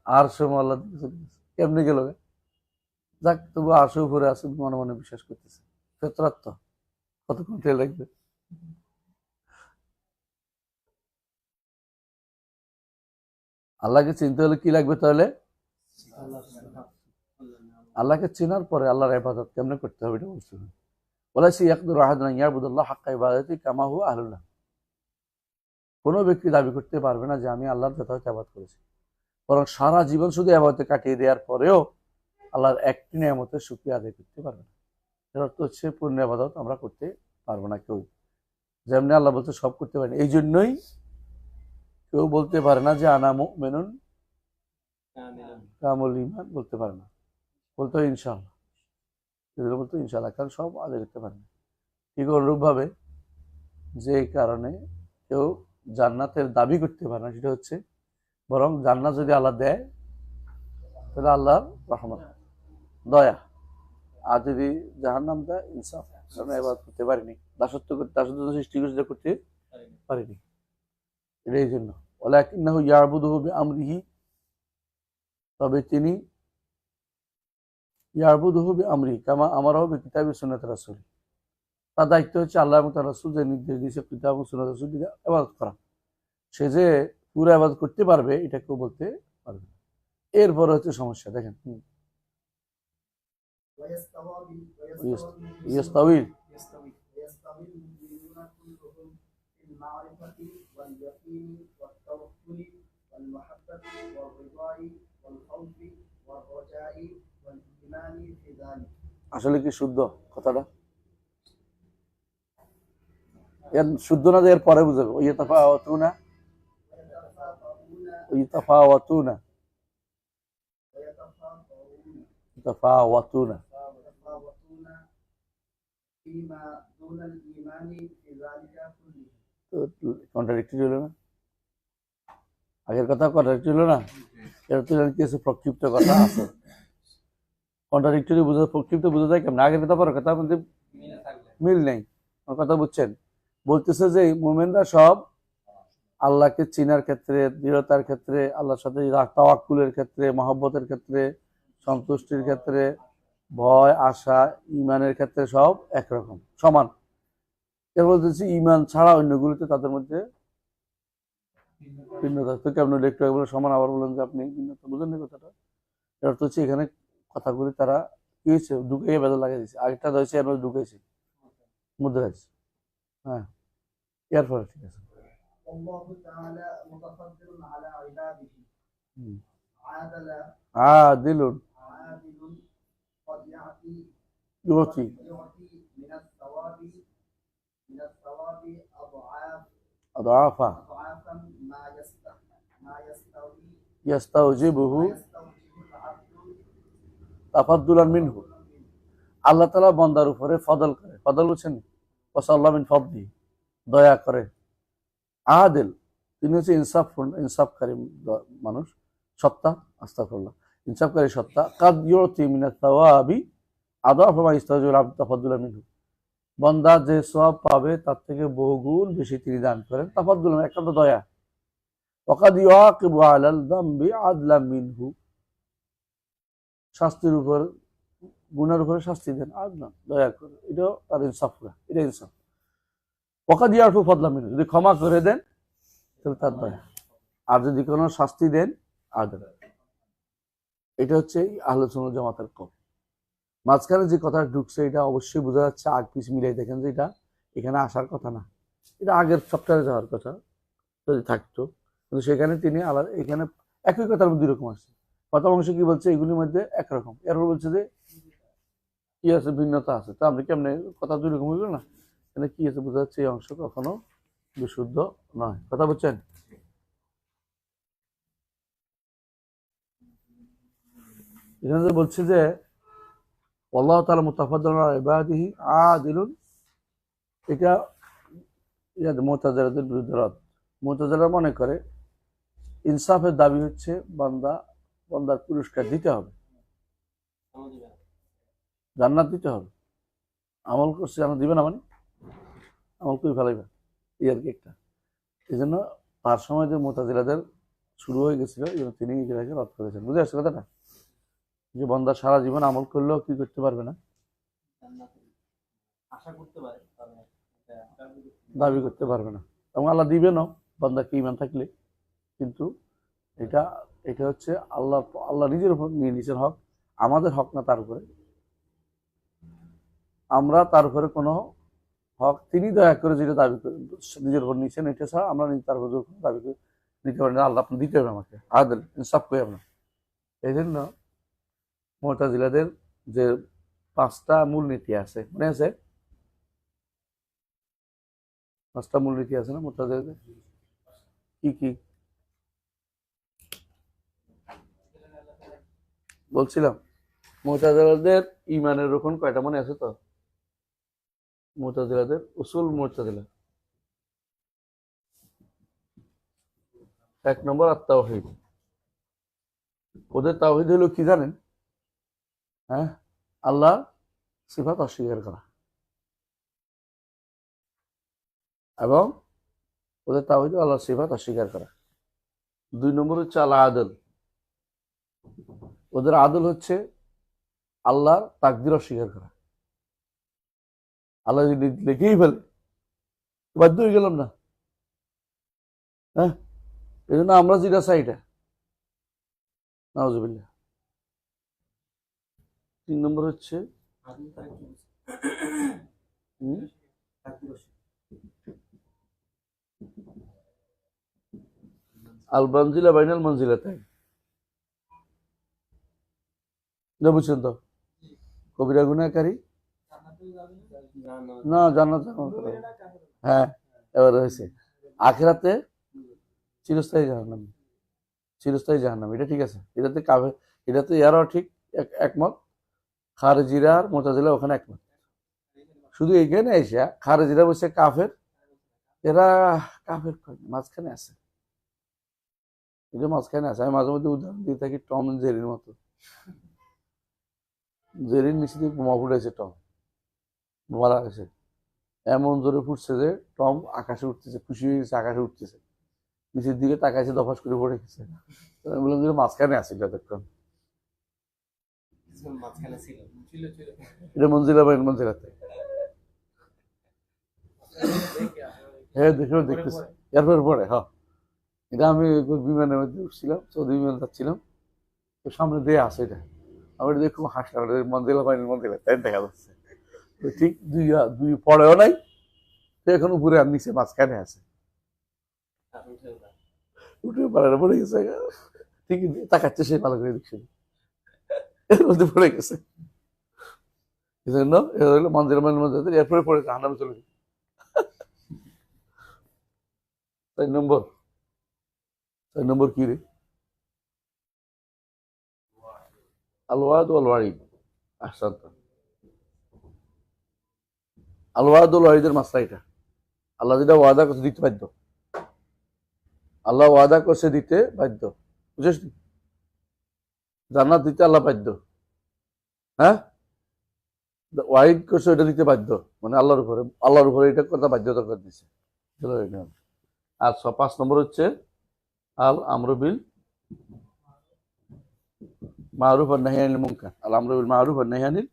আরশে আল্লাহ দিকে চলে গেছে। কেমনি গেল? যাক, তবু আরশে উপরে আছে মনে মনে বিশ্বাস করতেছে। ফেতরাত তো কতক্ষণ তেল লাগবে। আল্লাহকে চিনতে হলে কি লাগবে তাহলে? আল্লাহকে চেনার পরে আল্লাহর ইবাদত কেমনে করতে হবে এটা বলছে। ওয়ালাইসা ইয়াকদিরু আহাদুন আন ইয়াবুদাল্লাহ হাক্কা ইবাদাতিহি কামা হুয়া আহলুল্লাহ। কোনো ব্যক্তি দাবি করতে পারবে না যে আমি আল্লাহর যথাযথ ইবাদত করেছি, বরং সারা জীবন শুধু ইবাদতে কাটিয়ে দেওয়ার পরেও আল্লাহর একটি নিয়ামতের শুকরিয়া আদায় করতে পারবে না। এর অর্থ হচ্ছে পূর্ণ ইবাদত আমরা করতে পারবো না কেউ, যেমনি আল্লাহ বলতে সব করতে পারি। এই জন্যই কেউ বলতে পারে না যে আনা মুমিনুন কামুল ঈমান, বলতে পারে না, বলতে হয় ইনশাআল্লাহ, এগুলো বলতে ইনশাআল্লাহ, কারণ সব আদায় করতে পারে না। ঠিক অনুরূপভাবে যে কারণে কেউ জান্নাতের দাবি করতে পারে না, সেটা হচ্ছে বরং জান্নাত যদি আল্লাহ দেয় তাহলে আল্লাহর রহমত, দয়া, আর যদি জাহান্নাম দেয় ইনসাফ, কারণ ইবাদত করতে পারিনি, দাসত্ব সৃষ্টি করতে পারিনি। এই জন্য ওয়ালাকিন্নাহু ইয়াবুদুহু বিআমরিহি, তবে তিনি ইয়াবুদুহু বিআমরিহি কামা আমারাহু বিকিতাবি সুন্নাতি রাসূল, তার দায়িত্ব হচ্ছে আল্লাহ এবং তার রাসূল যে নির্দেশ দিয়েছে কিতাব ও সুন্নাত রাসূল দিয়ে ইবাদত করা। সে যে পুরো ইবাদত করতে পারবে এটা কেউ বলতে পারবে না। এরপরে হচ্ছে সমস্যা, দেখেন ইয়াস্তাউইল আসলে কি শুদ্ধ কথাটা? এর শুদ্ধ না, এর পরে বুঝাবে। ইয়াতাফাওয়াতুনা ইয়াতাফাওয়াতুনা ইয়াতাফাওয়াতুনা, কন্ট্রাডিক্টরি হলো না? আগের কথা কন্ট্রাডিক্টরি হলো না? এর তো কিছু প্রক্ষিপ্ত কথা আছে। কন্ট্রাডিক্টরি বুঝা, প্রক্ষিপ্ত বোঝা যায় কেমন? আগের কথা পরের কথা মধ্যে মিল নেই। আমার কথা বুঝছেন? বলতেছে যে মুমিনরা সব আল্লাহকে চিনার ক্ষেত্রে, দৃঢ়তার ক্ষেত্রে, আল্লাহর সাথে তাওয়াক্কুলের ক্ষেত্রে, মহব্বতের ক্ষেত্রে, সন্তুষ্টির ক্ষেত্রে, ভয় আশা ইমানের ক্ষেত্রে সব একরকম সমান। এর বলতেছি ইমান ছাড়া অন্যগুলিতে তাদের মধ্যে ভিন্নতা। তো কেমন একটু বলে সমান, আবার বলেন যে আপনি ভিন্নতা, বুঝেন না কথাটা? এর অর্থ হচ্ছে এখানে কথাগুলি তারা কি হয়েছে, ঢুকে বেদা লাগিয়ে দিয়েছে। আগেরটা হয়েছে এর মধ্যে ঢুকেছে, মধ্যে আছে। হ্যাঁ, এরপরে ঠিক আছে। আদিলুন ইউতি আদাফা, ইয়াস্তাউজিবুহু তাফাদ্দুলান মিনহু, আল্লাহ তাআলা বান্দার উপরে ফদল করে। ফদল বুঝছেন? ওয়াসাল্লাহ মিন ফদলি, দয়া করে। আদিল, তিনি হচ্ছে ইনসাফকারী মানুষ, সত্তা, আস্তাগফিরুল্লাহ, ইনসাফকারী সত্তা। কাদ ইউতি মিনাত তাওয়াবি আদাফা মা ইস্তাউজিবুল আবদ তাফাদ্দুলান মিনহু, বান্দা যে সওয়াব পাবে তার থেকে বহুগুণ বেশি তিনি দান করেন। তাফাদ্দুলান, একান্ত দয়া। ওয়াকাদ ইউআকিবু আলাল যামবি আদলাম মিনহু, শাস্তির উপর, গুনার উপরে শাস্তি দেন আদলাম, দয়া করে। এটাও তার ইনসাফ, এটা ইনসাফ। ওয়াকাদ ইয়ারফু ফাদলাম মিনহু, যদি ক্ষমা করে দেন তাহলে তার দয়া, আর যদি কোনো শাস্তি দেন আদল। এটা হচ্ছে আহলে সুন্নাত জামাতের কওল। মাঝখানে যে কথা ঢুকছে এটা অবশ্যই বোঝা যাচ্ছে, আগ পিছ মিলাই দেখেন যে এটা এখানে আসার কথা না, এটা আগের সপ্তাহে যাওয়ার কথা যদি থাকতো, কিন্তু সেখানে তিনি আলাদা, এখানে একই কথার মধ্যে দুই রকম আসছে। কথা অংশ কি বলছে, এগুলির মধ্যে একরকম, এরপর বলছে যে কি আছে, ভিন্নতা আছে। তো আপনি কেমনে কথা দুই রকম হইল না, এখানে কি আছে বোঝা যাচ্ছে এই অংশ কখনো বিশুদ্ধ নয়। কথা বলছেন? এখানে বলছে যে আল্লাহ তাআলা মুতাফাদ্দিলুন আলা ইবাদিহি আদিলুন, এটা মুতাজিলাদের বিরুদ্ধে রদ। মুতাজিলা মনে করে ইনসাফের দাবি হচ্ছে বান্দার পুরস্কার দিতে হবে, জান্নাত দিতে হবে। আমল করছে জান্নাত দিবে না, মানে আমল করে ফেলাইবে, এই আর কি একটা। এই জন্য তার সময় যে মুতাজিলাদের শুরু হয়ে গেছিল, তিনি এটাকে রদ করেছেন। বুঝে আসছে কথাটা? যে বান্দা সারা জীবন আমল করলেও কি করতে পারবে না, দাবি করতে পারবে না, এবং আল্লাহ দিবে না বান্দাকে ঈমান থাকলে। কিন্তু এটা এটা হচ্ছে আল্লাহ নিজের উপর নিয়ে নিয়েছেন হক, আমাদের হক না তার উপরে, আমরা তার উপরে কোনো হক, তিনি দয়া করে যেটা দাবি করে নিজের উপর নিয়েছেন, এটা ছাড়া আমরা তার উপর দাবি করে নিতে পারি না। আল্লাহ আপনি দিতে হবে আমাকে, আদল ইনসাফ করে আপনার। এই জন্য মুতাজিলাদের যে 5টা মূলনীতি আছে, মনে আছে? 5টা মূলনীতি আছে না মুতাজিলাদের? কি কি বলছিলাম? মুতাজিলাদের ঈমানের রকম কয়টা মনে আছে তো? মুতাজিলাদের উসুল, মুতাজিলা 1 নম্বর আত-তাওহীদ। ওদের তাওহীদ হলো কি জানেন? হ্যাঁ, আল্লাহ সিফাত অস্বীকার করা। এবং ওদের তাওহীদ আল্লাহ সিফাত অস্বীকার করা। 2 নম্বর হচ্ছে আল আদল। ওদের আদল হচ্ছে আল্লাহর তাকদির অস্বীকার করা। আল্লাহ যদি লিখেই ফেলে বাধ্য হয়ে গেলাম না, হ্যাঁ, এই জন্য আমরা যেটা চাই এটা, নাউজুবিল্লাহ। 3 নম্বর হচ্ছে আল মানজিলা বাইনাল মানজিলাতাইন। এটা বুঝছেন তো? কবিরা গুনাহকারী না, জান্নাত, হ্যাঁ, এবার হয়েছে আখিরাতে চিরস্থায়ী জাহান্নাম, চিরস্থায়ী জাহান্নাম। এটা ঠিক আছে, এটাতে কাফের, এটাতে এরাও ঠিক একমত। খারেজিরা আর মুতাজিলা ওখানে একমত। শুধু এখানে এসে খারেজিরা বলছে কাফের, এরা কাফের মাঝখানে আছে, এটা মাঝখানে আছে। আমি মাঝে মধ্যে উদাহরণ দিয়ে থাকি টম এন্ড জেরির মতো। জেরির নিচে দিয়ে বোমা ফুটাইছে টম, মারা গেছে, এমন জোরে ফুটছে যে টম আকাশে উঠতেছে, খুশি হয়ে গেছে, আকাশে উঠতেছে, নিচের দিকে তাকাইছে, দফাস করে পড়ে গেছে। বললাম যে মাঝখানে আছে যতক্ষণ, এটা মঞ্জিলা বাইন মঞ্জিলাতে। হ্যাঁ, দেখতেছে এরপর পরে। হ্যাঁ, এটা আমি বিমানের মধ্যে উঠছিলাম, সৌদি বিমান যাচ্ছিলাম, তো সামনে দিয়ে আসে এটা, আমার দেখে খুব হাসলাম, মঞ্জিলা বাইন মঞ্জিলা তাই দেখা যাচ্ছে। ঠিক দুই পড়েও নাই, তো এখন উপরে আর নিচে মাঝখানে আছে, উঠে পারে না, পড়ে গেছে। ঠিক তাকাচ্ছে সে ভালো করে দেখছে, এর মধ্যে পড়ে গেছে। এই জন্য মঞ্জিলা বাইন মঞ্জিলা, এরপরে পড়ে জাহান্নামে চলে গেছে। 4 নম্বর কি রে? আল ওয়াদ ওয়াল ওয়াইদ। আহসানতা। আল ওয়াদ ওয়াল ওয়াইদের মাসলা এটা। আল্লাহ যেটা ওয়াদা করছে দিতে বাধ্য। আল্লাহ ওয়াদা করছে দিতে বাধ্য, বুঝেছ? জান্নাত দিতে আল্লাহ বাধ্য। হ্যাঁ, ওয়াইদ করছে ওইটা দিতে বাধ্য, মানে আল্লাহর উপরে এটা কথা বাধ্যতা করে দিছে। আর 5 নম্বর হচ্ছে আল আমরু বিল মারুফ ওয়ান নাহি আনিল মুনকার। আল আমরু বিল মারুফ ওয়ান নাহি আনিল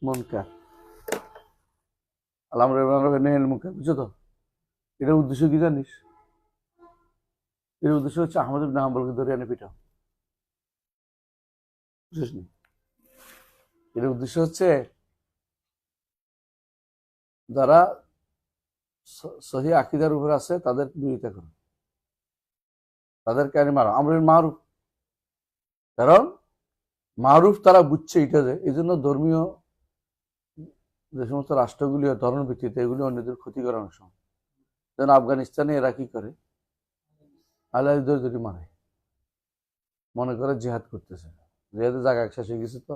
মুনকার। আল আমরু বিল মারুফ ওয়ান নাহি আনিল মুনকার, বুঝছো তো? এটার উদ্দেশ্য কি জানিস? এর উদ্দেশ্য হচ্ছে আহমদ ইবনে হাম্বলকে ধরে এনে পিটাও, বুঝছিস নি? এর উদ্দেশ্য হচ্ছে যারা সহি আকীদার উপর আছে তাদের বিরোধিতা করো, তাদেরকে আনি মারো। আমরুল মারুফ, কারণ মারুফ তারা বুঝছে এটা, যে এই জন্য ধর্মীয় যে সমস্ত রাষ্ট্রগুলি ধর্ম ভিত্তিতে এগুলি অন্যদের ক্ষতি করার অংশ। যেন আফগানিস্তানে এরা কি করে, আলাইদের যদি মারে, মনে করে জিহাদ করতেছে, জিহাদের জায়গা শেষ হয়ে গেছে, তো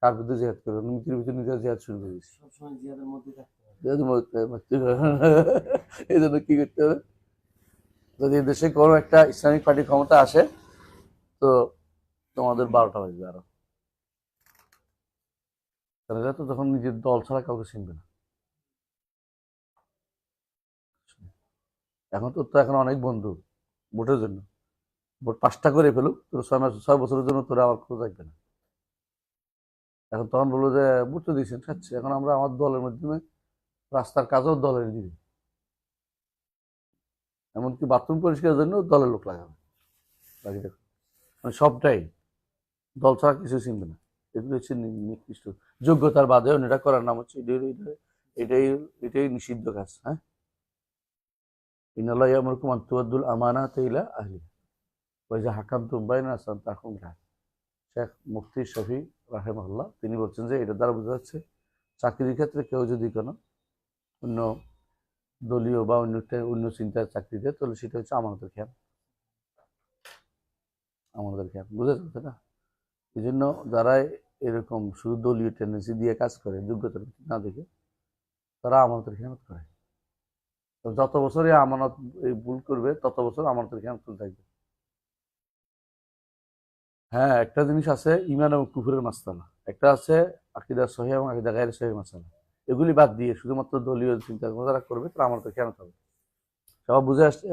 কার বিরুদ্ধে জিহাদ করবে, নীতির ভিতরে নিজের জিহাদ শুরু করে দিচ্ছে। এই জন্য কি করতে হবে, যদি দেশে কোনো একটা ইসলামিক পার্টি ক্ষমতা আসে তো তোমাদের 12টা বাজবে আরো। এরা তো তখন নিজের দল ছাড়া কাউকে চিনবে না। এখন তো এখন অনেক বন্ধু ভোটের জন্য, ভোট 5টা করে ফেলুক, তোর 6 বছরের জন্য তোরা আবার খোঁজ রাখবে না। এখন তখন বললো যে ভোট তো দিয়েছেন খাচ্ছে, এখন আমরা আমার দলের মাধ্যমে রাস্তার কাজও দলের দিবে, এমনকি বাথরুম পরিষ্কারের জন্য দলের লোক লাগাবে। বাকিটা মানে সবটাই দল ছাড়া কিছু চিনবে না। এগুলো হচ্ছে নিকৃষ্ট যোগ্যতার বাদে এটা করার নাম হচ্ছে এটাই এটাই নিষিদ্ধ কাজ। হ্যাঁ, ইন্নাল্লাহা ইয়ামুরুকুম আন তুআদ্দুল আমানাতি ইলা আহলিহা ওয়া ইযা হাকামতুম বাইনা নাস আন তাহকুমু বিল আদল। শেখ মুফতি শফি রাহিমাহুল্লাহ তিনি বলছেন যে এটা দ্বারা বোঝা যাচ্ছে চাকরির ক্ষেত্রে কেউ যদি কোনো অন্য দলীয় বা অন্য চিন্তার চাকরি দেয়, তাহলে সেটা হচ্ছে আমানতের খেয়াল, আমাদের খেয়াল, বুঝে যাচ্ছে না? এই জন্য যারা এরকম শুধু দলীয় টেন্ডেন্সি দিয়ে কাজ করে, যোগ্যতার না দেখে, তারা আমানতের খেয়ানত করে। যত বছরই আমানত এই ভুল করবে তত বছর আমানতের খেয়ানত থাকবে। হ্যাঁ, একটা জিনিস আছে ইমান এবং কুফরের মাসআলা, একটা আছে আকীদা সহিহ এবং আকীদা গায়র সহিহ মাসআলা। এগুলি বাদ দিয়ে শুধুমাত্র দলীয় চিন্তা যারা করবে তারা আমানতের খেয়ানত হবে। সব বুঝে আসছে?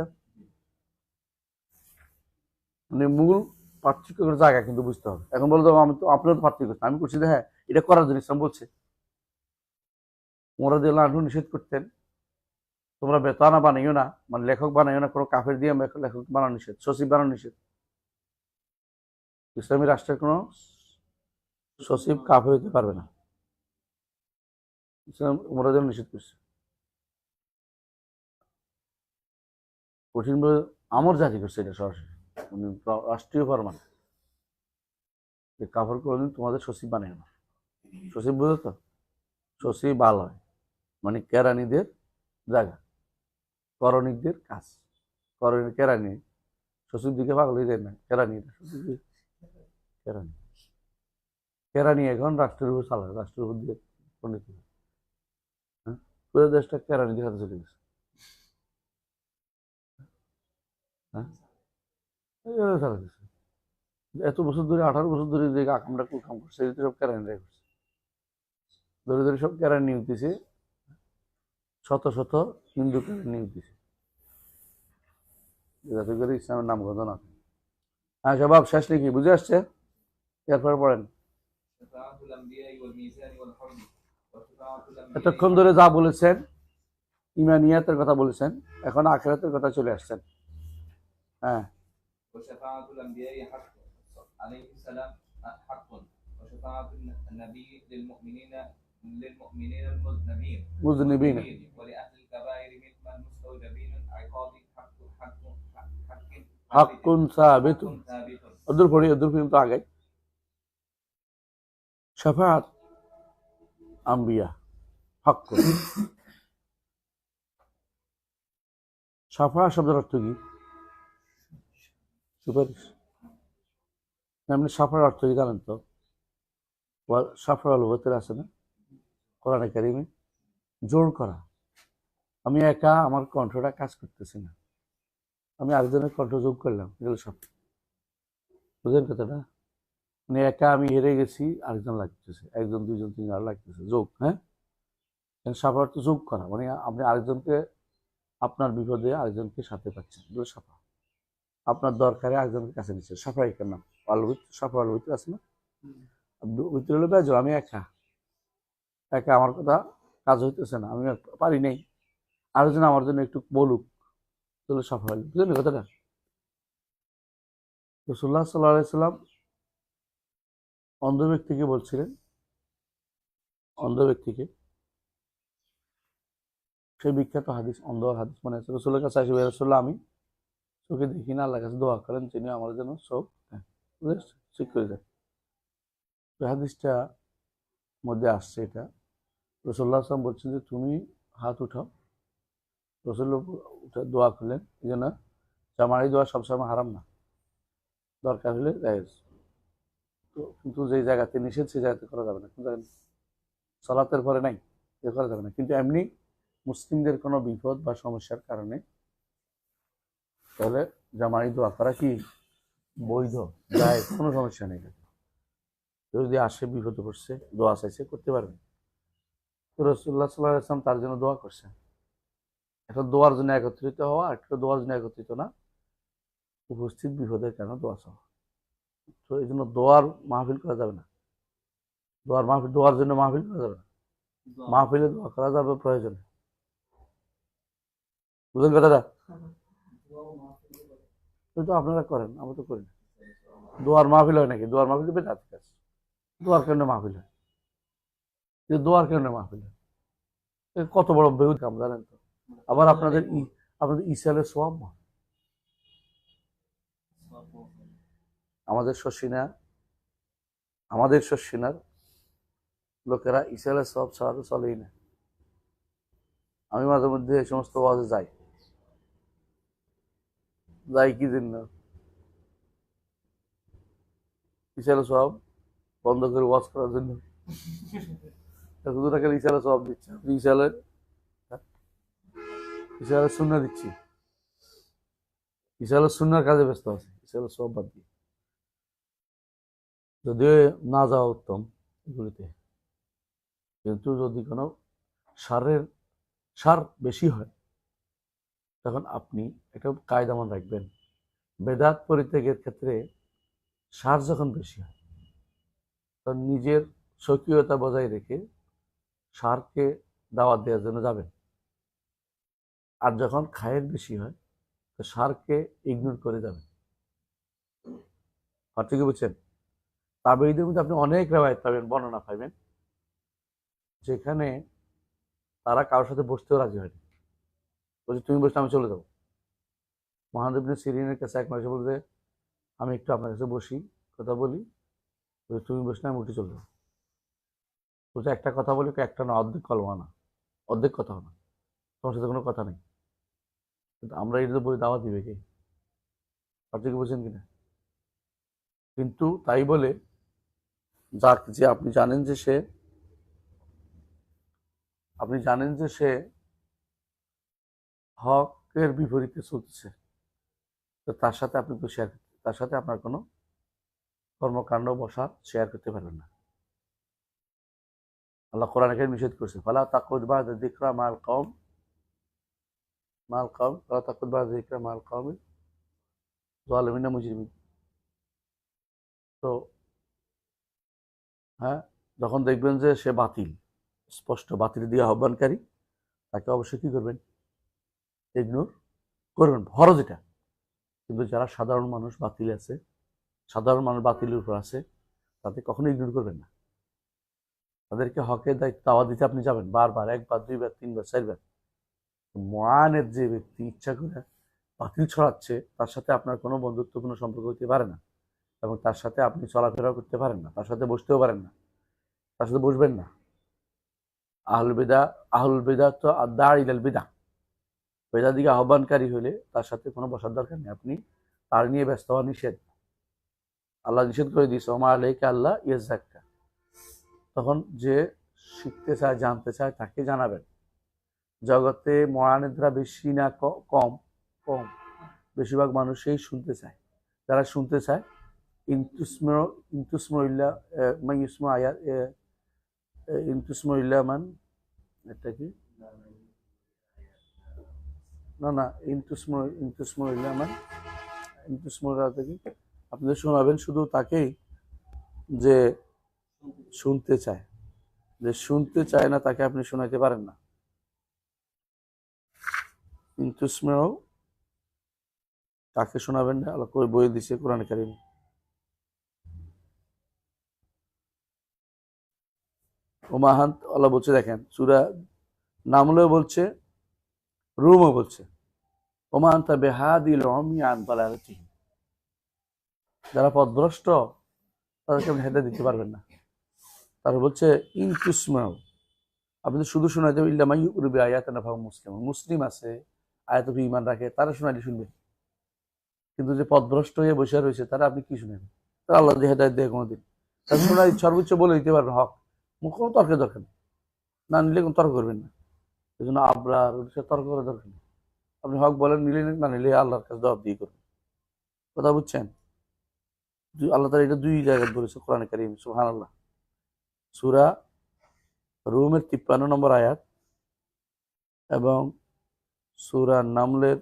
মানে মূল পার্থক্যের জায়গা কিন্তু বুঝতে হবে। এখন বলতো আমি তো আপনার পার্থক্য করছি, আমি করছি যে হ্যাঁ এটা করার জন্য ইসলাম বলছে। ওমর রাদিয়াল্লাহু আনহু নিষেধ করতেন তোমরা বেতানা বানাইও না, মানে লেখক বানাইও না, কোনো কাফের দিয়ে লেখক বানানো নিষেধ, সচিব বানানো নিষেধ। ইসলামী রাষ্ট্রের কোনো সচিব কাফের হতে পারবে না, ইসলাম ওমর রাদিয়াল্লাহু নিষেধ করছে কঠিনভাবে। আমর জারি করছে এটা সরাসরি, মানে রাষ্ট্রীয় ফরমান যে কাফের কোনোদিন তোমাদের সচিব বানাইও না। সচিব বুঝো তো, সচিব ভালো হয় মানে কেরানিদের জায়গা, করণিকদের কাজ, করণিক কেরানি, সচিব দিকে পাগল হয়ে যায় না, কেরানি কেরানি কেরানি এখন রাষ্ট্রের উপর চালায়, রাষ্ট্রের উপর দিয়ে পণ্ডিত। হ্যাঁ, পুরো দেশটা কেরানিদের হাতে চলে গেছে। হ্যাঁ, এইভাবে চালা গেছে। এত বছর ধরে 18 বছর ধরে যে আমরা কাম করছে সব কেরানিরাই করছে, ধরে ধরে সব কেরানি নিয়োগ দিছে, শত শত হিন্দু কেরানি নিয়োগ দিছে, যাতে করে ইসলামের নাম গন্ধ না। হ্যাঁ, জবাব শেষ নাকি বুঝে আসছে? এরপর পড়েন। এতক্ষণ ধরে যা বলেছেন ইমানিয়াতের কথা বলেছেন, এখন আখিরাতের কথা চলে আসছেন। হ্যাঁ, وشفاعة الأنبياء حق عليه السلام حق وشفاعة النبي للمؤمنين المذنبين মুজনিবিন ولأهل الكبائر ممن مستوجبين عقاب হাক্কুন সাবিতুন। অদূর পড়ি, অদূর পর্যন্ত আগে শাফাআত আম্বিয়া হাক্কুন। শাফাআত শব্দের অর্থ কি? সুপারিশ। এমনি সাফার অর্থ কি জানেন তো? সাফার আল ভিতরে আছে না কোরআনে কারিমে, জোর করা। আমি একা আমার কণ্ঠটা কাজ করতেছি না, আমি আরেকজনের কণ্ঠ যোগ করলাম, এগুলো সব বুঝলেন কথাটা? মানে একা আমি হেরে গেছি, আরেকজন লাগতেছে, একজন দুইজন তিনজন আর লাগতেছে, যোগ। হ্যাঁ, সাফার অর্থ যোগ করা, মানে আপনি আরেকজনকে, আপনার বিপদে আরেকজনকে সাথে পাচ্ছেন, এগুলো সাফা। আপনার দরকারে আরেকজনের কাছে নিচ্ছে, সাফারিকের নাম। সাফা আল ভিতরে আছে না, ভিতরে হলো বেজো, আমি একা একা আমার কথা কাজ হইতেছে না, আমি পারি নাই, আরেকজন আমার জন্য একটু বলুক, তাহলে সাফা হইল। বুঝলেন কথাটা? রাসূলুল্লাহ সাল্লাল্লাহু আলাইহি সাল্লাম অন্ধ ব্যক্তিকে বলছিলেন, অন্ধ ব্যক্তিকে, সেই বিখ্যাত হাদিস, অন্ধ হাদিস মনে আছে, রসুলের কাছে আসবে, রাসূলুল্লাহ আমি চোখে দেখি না, আল্লাহর কাছে দোয়া করেন তিনি আমার জন্য চোখ ঠিক করে দেন। ওই হাদিসটা মধ্যে আসছে এটা, রাসূলুল্লাহ সাল্লাল্লাহু আলাইহি ওয়াসাল্লাম বলছেন যে তুমি হাত উঠাও, রসুল উঠে দোয়া করলেন। এই জন্য জামারি দোয়া সবসময় হারাম না, দরকার হলে জায়েজ। তো কিন্তু যে জায়গাতে নিষেধ সেই জায়গাতে করা যাবে না, কিন্তু সালাতের পরে নাই, এ করা যাবে না। কিন্তু এমনি মুসলিমদের কোনো বিপদ বা সমস্যার কারণে তাহলে জামারি দোয়া করা কি বৈধ, জায়েজ, কোনো সমস্যা নেই। কেউ যদি আসে বিপদে পড়ছে, দোয়া চাইছে, করতে পারবে। তো রাসূলুল্লাহ সাল্লাল্লাহু আলাইহি ওয়াসাল্লাম তার জন্য দোয়া করছে। একটা দোয়ার জন্য একত্রিত হওয়া, একটা দোয়ার জন্য একত্রিত না, উপস্থিত বিপদের কারণে দোয়া চাওয়া। তো এই জন্য দোয়ার মাহফিল করা যাবে না, দোয়ার জন্য মাহফিল করা যাবে না, মাহফিলে দোয়া করা যাবে প্রয়োজনে। বুঝলেন কথাটা? তো আপনারা করেন, আমরা তো করি না। দোয়ার মাহফিল হয় নাকি? দোয়ার মাহফিল বেদাত কাজ। দোয়ার কারণে মাহফিল হয়, দোয়ার কারণে মাহফিল হয়, কত বড় বেহুদ কাম জানেন তো? আবার আপনাদের ইসালের সওয়াব, আমাদের শর্ষিনার লোকেরা ইসালের সওয়াব ছাড়া তো চলেই না। আমি মাঝে মধ্যে এই সমস্ত ওয়াজে যাই কি জন্য? ইসালের সওয়াব বন্ধ করে ওয়াজ করার জন্য। শুধু টাকা ইসালের সওয়াব দিচ্ছে, ইসালের সুন্নাহ দিচ্ছি, ইসালের সুন্নাহর কাজে ব্যস্ত আছে, ইসালের সওয়াব বাদ দিয়ে। যদিও না যাওয়া উত্তম এগুলিতে, কিন্তু যদি কোনো সার বেশি হয়, তখন আপনি একটা কায়দা মনে রাখবেন, বেদাত পরিত্যাগের ক্ষেত্রে সার যখন বেশি হয়, তখন নিজের স্বকীয়তা বজায় রেখে সারকে দাওয়াত দেওয়ার জন্য যাবেন। আর যখন খায়ের বেশি হয়, তো সারকে ইগনোর করে যাবেন। আর ঠিক বুঝছেন? তাবেঈদের মধ্যে আপনি অনেক রেওয়ায়েত পাবেন, বর্ণনা পাবেন, যেখানে তারা কারোর সাথে বসতেও রাজি হয়নি, বলছে তুমি বসলে আমি চলে যাবো। মুহাম্মদ ইবনে সিরিনের কাছে এক মানুষ বলছে আমি একটু আপনার কাছে বসি, কথা বলি, তুমি বসলে আমি উঠে চলে যাবো। বলছে একটা কথা বলি, একটা না, অর্ধেক কলমা না, অর্ধেক কথা না, তোমার সাথে কোনো কথা নেই। কিন্তু আমরা এটা তো বলি দাওয়াত দিবে কে? আপনি কি বলছেন কিনা? কিন্তু তাই বলে যে আপনি জানেন যে সে হকের বিপরীতে চলতেছে, তো তার সাথে আপনি তো তার সাথে আপনার কোনো কর্মকাণ্ড বসা শেয়ার করতে পারবেন না। আল্লাহ কোরআনে কারীমে নিষেধ করছে, ফালা তাকুদ বা'দা যিকরা মাল কওম ফালা তাকুদ বা'দা যিকরা মাল কওমি যালিমিন মুজরিমিন। তো হ্যাঁ, যখন দেখবেন যে সে স্পষ্ট বাতিল দিয়ে আহ্বানকারী, তাকে অবশ্যই কি করবেন? ইগনোর করবেন, ফরজ এটা। কিন্তু যারা সাধারণ মানুষ বাতিলের উপর আছে, তাদের কখনো ইগনোর করবেন না। তাদেরকে হকের দায়িত্ব দাওয়াত দিতে আপনি যাবেন, বারবার, একবার, দুইবার, তিনবার, চারবার। মুআনের যে ব্যক্তি ইচ্ছা করে বাতিল ছড়াচ্ছে, তার সাথে আপনার কোনো বন্ধুত্বপূর্ণ সম্পর্ক হতে পারে না, এবং তার সাথে আপনি চলাফেরা করতে পারেন না, তার সাথে বসতেও পারেন না, তার সাথে বসবেন না। আহলুল বিদআত তো আদ-দাঈ ইলাল বিদআহ, বেদার দিকে আহ্বানকারী হলে তার সাথে কোনো বসার দরকার নেই, আপনি তার নিয়ে ব্যস্ত হওয়া নিষেধ। আল্লাহ নিষেধ করে দিয়েছে ওমা আলাইকা আল্লাহ ইয়াজ্জাক্কা। তখন যে শিখতে চায় জানতে চায় তাকে জানাবেন। জগতে মরানেদরা বেশি না কম? কম। বেশিরভাগ মানুষই শুনতে চায়। যারা শুনতে চায় ইন্তুসমা মান ইউসমা আয়াত ইন্তুসমা মান, এটা কি না ইন্তুসমা মান ইন্তুসমা কি আপনি শোনাবেন শুধু তাকেই যে শুনতে চায়। যে শুনতে চায় না তাকে আপনি শোনাইতে পারেন না। ইন্তুসমেও তাকে শোনাবেন না, আল্লাহ করে বই দিছে কোরআন কারীমে। ওমাহান আল্লাহ বলছে, দেখেন সূরা নামলেও বলছে, রুমও বলছে ওমান তা বেহাদিল উমিয়ান দালালাতিহিম। যারা পথভ্রষ্ট তাদেরকে আপনি হেদায়েত দিতে পারবেন না। তারপর বলছে ইনতুসমাউ, আপনি তো শুধু শোনাইতে ইল্লা মাই ইউরবি আয়াতানা ফাহুম মুসলিম, মুসলিম আছে আয়াত উপর ঈমান রাখে তারা শোনাইলে শুনবে। কিন্তু যে পথভ্রষ্ট হয়ে বসে রয়েছে তারা আপনি কি শুনেন? তারা আল্লাহ দিয়ে হেদায়েত দেয় কোনোদিন। তারা শোনাই সর্বোচ্চ বলে দিতে পারবেন হক, কোনো তর্কের দরকার নেই। না নিলে কোনো তর্ক করবেন না। এই জন্য আবরার তর্ক করার দরকার নেই। আপনি হক বলেন, নিলে না নিলে আল্লাহর কাছে জবাব দিয়ে করবেন। কথা বুঝছেন? আল্লাহ তাআলা এটা দুই জায়গায় বলেছে কোরআনে কারীম, সুবহানাল্লাহ। সূরা রুমের 53 নম্বর আয়াত এবং সূরা নামলের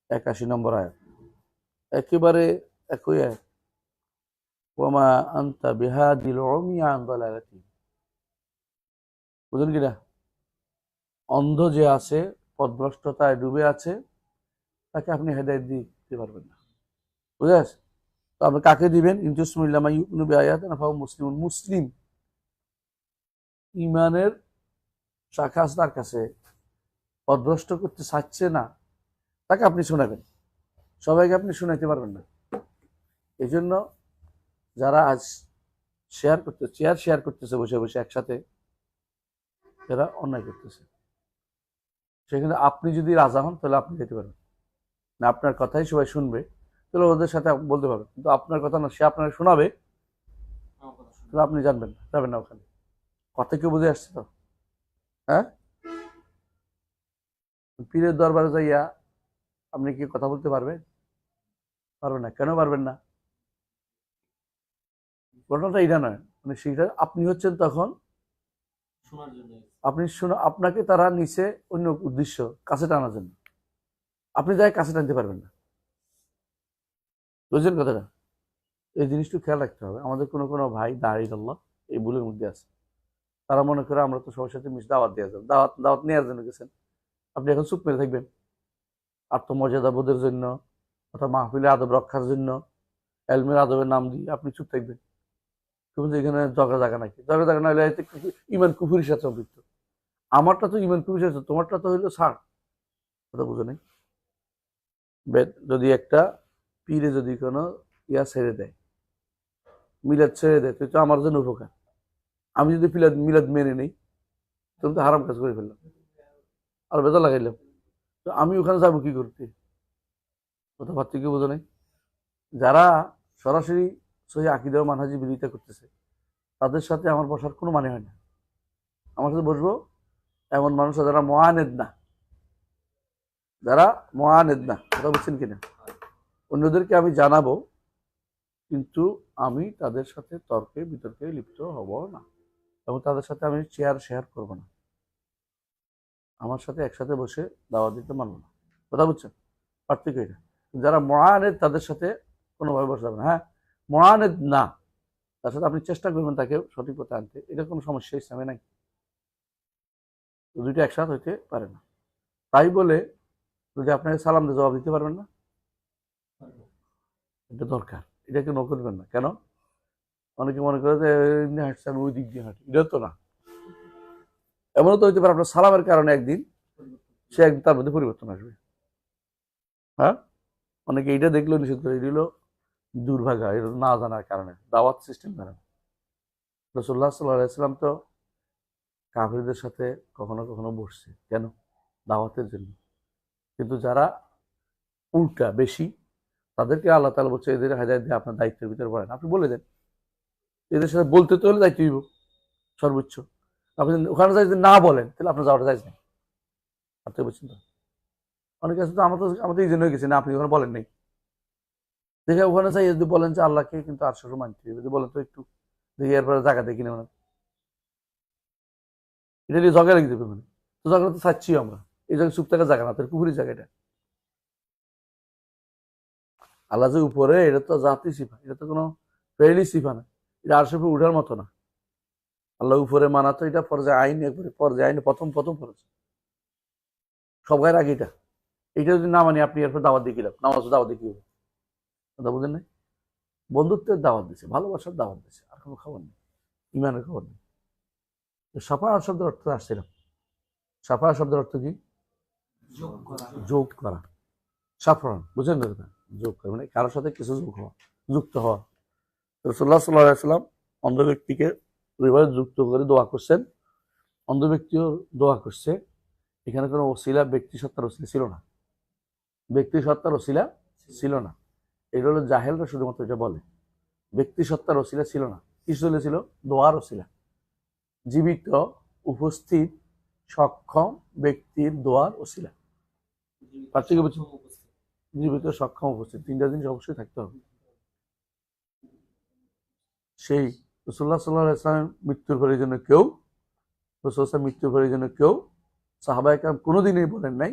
81 নম্বর আয়াত, একেবারে একই আয়াত। ওয়ামা আনতা বিহাদিল উমিয়া আন দালালাতিহিম। বুঝলেন কিনা? অন্ধ যে আছে, পথভ্রষ্টতায় ডুবে আছে, তাকে আপনি হেদায়েত দিতে পারবেন না। বুঝেছ? তো আপনি কাকে দিবেন? ইনতুসমিল্লাহ মা ইউমিনু বিআয়াতিনা ফাহুম মুসলিমুন। মুসলিম ইমানের শাখা আছে তার কাছে, পথভ্রষ্ট করতে চাচ্ছে না, তাকে আপনি শোনাবেন। সবাইকে আপনি শোনাইতে পারবেন না। এই জন্য যারা আজ শেয়ার করতেছে বসে বসে একসাথে, এরা অন্যায় করতেছে। সেখানে আপনি যদি রাজা হন তাহলে আপনি যেতে পারবেন না, আপনার কথাই সবাই শুনবে, তাহলে ওদের সাথে বলতে পারবেন। কিন্তু আপনার কথা না, সে আপনাকে শোনাবে, তাহলে আপনি যাবেন না ওখানে। কথা কেউ বুঝে আসছে তো? হ্যাঁ, পীরের দরবারে যাইয়া আপনি কি কথা বলতে পারবেন? পারবেন না। কেন পারবেন না? ঘটনাটা এটা নয়, মানে সেটা আপনি হচ্ছেন তখন আপনাকে তারা নিচে অন্য উদ্দেশ্য কাছে টানার জন্য, আপনি যাই কাছে টানতে পারবেন না। বুঝছেন কথাটা? এই জিনিসটা খেয়াল রাখতে হবে। আমাদের কোনো কোনো ভাই দাঁড়িয়ে এই ভুলের মধ্যে আছে। তারা মনে করে আমরা তো সবার সাথে মিশে দাওয়াত দেওয়া যাবে, দাওয়াত নেওয়ার জন্য গেছেন, আপনি এখন চুপ মেরে থাকবেন আত্মমর্যাদা বোধের জন্য অথবা মাহফিলের আদব রক্ষার জন্য, এলমের আদবের নাম দিয়ে আপনি চুপ থাকবেন। কিন্তু এখানে জগা জায়গা নাকি? জগা জায়গা না হলে ইমান কুফুরির সাথে সম্পৃক্ত। আমারটা তো ইমান কুফুরির সাথে, তোমারটা তো হইলো ছাড়। কথা বুঝো নাই? যদি একটা পীরে যদি কোনো ছেড়ে দেয়, মিলাদ ছেড়ে দেয়, তো আমার জন্য উপকার। আমি যদি মিলাদ মেনে নেই, তুমি তো হারাম কাজ করে ফেললাম আর বেজা লাগাইলাম, তো আমি ওখানে যাবো কি করতে? কথা ভাবতে কি বোঝো নাই? যারা সরাসরি সহি আকীদা ও মানহাজি বিরোধিতা করতেছে, তাদের সাথে আমার বসার কোনো মানে হয় না। আমার সাথে বসবো এমন মানুষ যারা মুআনিদ না, কথা বুঝছেন কিনা? অন্যদেরকে আমি জানাবো, কিন্তু আমি তাদের সাথে তর্কে বিতর্কে লিপ্ত হব না, এবং তাদের সাথে আমি শেয়ার করব না। আমার সাথে একসাথে বসে দাওয়াত দিতে মানব না। কথা বুঝছেন? পার্থক্য এটা। যারা মুআনিদ তাদের সাথে কোনোভাবে বসে যাবে না। হ্যাঁ, মুআনিদ না, তার সাথে আপনি চেষ্টা করবেন তাকে সঠিক পথে আনতে, এটা কোনো সমস্যা ইসলামে নাই। দুইটা একসাথে হইতে পারে না। তাই বলে যদি আপনাকে সালাম দিয়ে জবাব দিতে পারবেন না, এটা দরকার, এটাকে ন করবেন না। কেন? অনেকে মনে করে যে হাঁটছে আমি ওই দিক দিয়ে হাঁটি, এটা তো না। এমনও তো হইতে পারে আপনার সালামের কারণে একদিন সে একদিন তার মধ্যে পরিবর্তন আসবে। হ্যাঁ, অনেকে এইটা দেখলেও নিষেধ করে, এটা হলো দুর্ভাগ্য, এটা না জানার কারণে, দাওয়াত সিস্টেম কারণে। রাসূলুল্লাহ সাল্লাল্লাহু আলাইহি ওয়াসাল্লাম তো কাফিরদের সাথে কখনো কখনো বসছে, কেন? দাওয়াতের জন্য। কিন্তু যারা উল্টা বেশি, তাদেরকে আল্লাহ তাআলা বলছে এদের হেদায়েত দিয়ে আপনার দায়িত্বের ভিতরে পড়েন, আপনি বলে দেন। এদের সাথে বলতে তো হলে দায়িত্ব দিব সর্বোচ্চ। আপনি ওখানে যাই যদি না বলেন তাহলে আপনার যাওয়াটা যাইজ নেই। আপনি বুঝছেন তো? অনেকে আছে তো আমাদের এই জন্য হয়ে গেছে না, আপনি ওখানে বলেন নাই দেখে ওখানে চাই যদি বলেন যে আল্লাহকে কিন্তু আর শুরু মানতে হবে, যদি বলেন তো একটু দেখি এরপরে জায়গা দেখি না, এটা নিয়ে ঝগড়া লেগে যাবে মানে। তো ঝগড়া তো চাচ্ছি আমরা, এই জায়গায় চুপ থাকার জায়গা না, তোর পুকুরি জায়গা এটা। আল্লাহ যে উপরে, এটা তো জাতি সিফা, এটা তো কোনো ফেরি সিফা না, এটা আর সব উঠার মতো না। আল্লাহ উপরে মানা তো এটা ফরজে আইন, একবারে ফরজে আইন, প্রথম ফরজ সবার আগে এটা। এটা যদি না মানি আপনি এরপর দাওয়াত দিয়ে কিলাম, নামাজ দাওয়াত দিয়ে কি হবে? কথা বুঝেন নাই? বন্ধুত্বের দাওয়াত দিচ্ছে, ভালোবাসার দাওয়াত দিচ্ছে, আর কোনো খবর নেই, ইমানের খবর নেই। সাফাআত শব্দের অর্থ আসছিলাম। সাফাআত শব্দের অর্থ কি? যোগ করা। সাফরন, বুঝেন না কথা? যোগ করা মানে কারোর সাথে কিছু যোগ হওয়া, যুক্ত হওয়া। রাসূলুল্লাহ সাল্লাল্লাহু আলাইহি ওয়াসাল্লাম অন্ধ ব্যক্তিকে রিবায়াত যুক্ত করে দোয়া করছেন, অন্ধ ব্যক্তিও দোয়া করছে। এখানে কোনো ওসিলা, ব্যক্তি সত্তার ওসিলা ছিল না, ব্যক্তি সত্তার ওসিলা ছিল না। এটা হলো জাহেলরা শুধুমাত্র এটা বলে, ব্যক্তি সত্তার ওসিলা ছিল না। কি ছিল? দোয়ার ওসিলা। জীবিত, উপস্থিত, সক্ষম ব্যক্তির দোয়ার ওসিলা। পার্থক্য বুঝছেন? জীবিত, সক্ষম, উপস্থিত, তিনটা জিনিস অবশ্যই থাকতে হবে। সেই রাসূলুল্লাহ সাল্লাল্লাহু আলাইহি ওয়াসাল্লাম মৃত্যুর পরের জন্য কেউ, রাসূলুল্লাহ মৃত্যুর পরের জন্য কেউ, সাহাবায়ে কেরাম কোনোদিনই বলেন নাই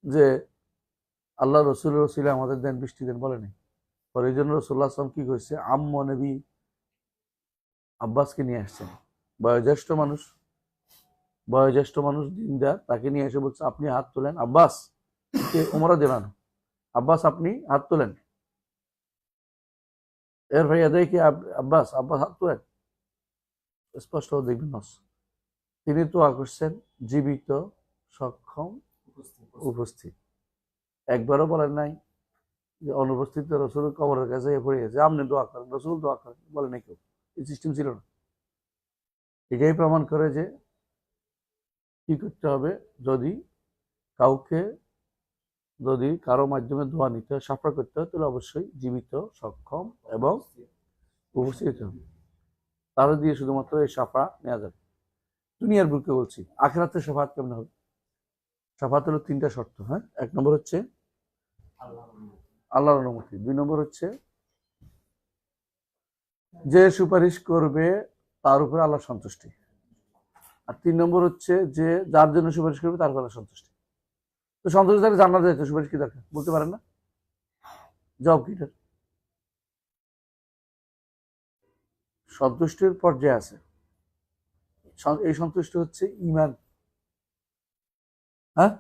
যে আল্লাহ রসুলের ওসিলা আমাদের দেন, বৃষ্টি দেন, বলে নাই। পরে এই জন্য রাসূলুল্লাহ সাল্লাল্লাহু আলাইহি ওয়াসাল্লাম কি করেছে, আম্ম নবী আব্বাসকে নিয়ে আসছেন, বয়োজ্যেষ্ঠ মানুষ দিনদার, তাকে নিয়ে এসে বলছে আপনি হাত তোলেন। আব্বাস কে? ওমর রাদিয়াল্লাহু আনহু। আব্বাস আপনি হাত তোলেন। এর ভাইয়া দেখি আব্বাস হাত তোলেন, স্পষ্ট দেখবেন নস। তিনি তো করছেন জীবিত, সক্ষম, উপস্থিত। একবারও বলেন নাই যে অনুপস্থিত রসুল কবরের কাছে পড়ে গেছে, আপনি দোয়া করেন, রসুল দোয়া করেন, বলে নাই কেউ। এই সিস্টেম ছিল না। এটাই প্রমাণ করে যে কি করতে হবে, যদি কারো মাধ্যমে দোয়া নিতে হয়, সাফা করতে হয়, তাহলে অবশ্যই জীবিত, সক্ষম এবং উপস্থিত হতে হবে। তারা দিয়ে শুধুমাত্র এই সাফা নেওয়া যাবে। দুনিয়ার বুকে বলছি, আখিরাতের সাফাত কেমন হবে? সাফাত হলো তিনটা শর্ত। হ্যাঁ, 1 নম্বর হচ্ছে আল্লাহর অনুমতি, 2 নম্বর হচ্ছে যে সুপারিশ করবে তার উপরে আল্লাহর সন্তুষ্টি, আর 3 নম্বর হচ্ছে যে যার জন্য সুপারিশ করবে তার উপরে সন্তুষ্টি। তো সন্তুষ্টি থাকলে জান্নাতে যেতে সুপারিশ কি দরকার? বলতে পারেন না? জবাব কি? সন্তুষ্টির পর্যায়ে আছে। এই সন্তুষ্টি হচ্ছে ইমান। হ্যাঁ,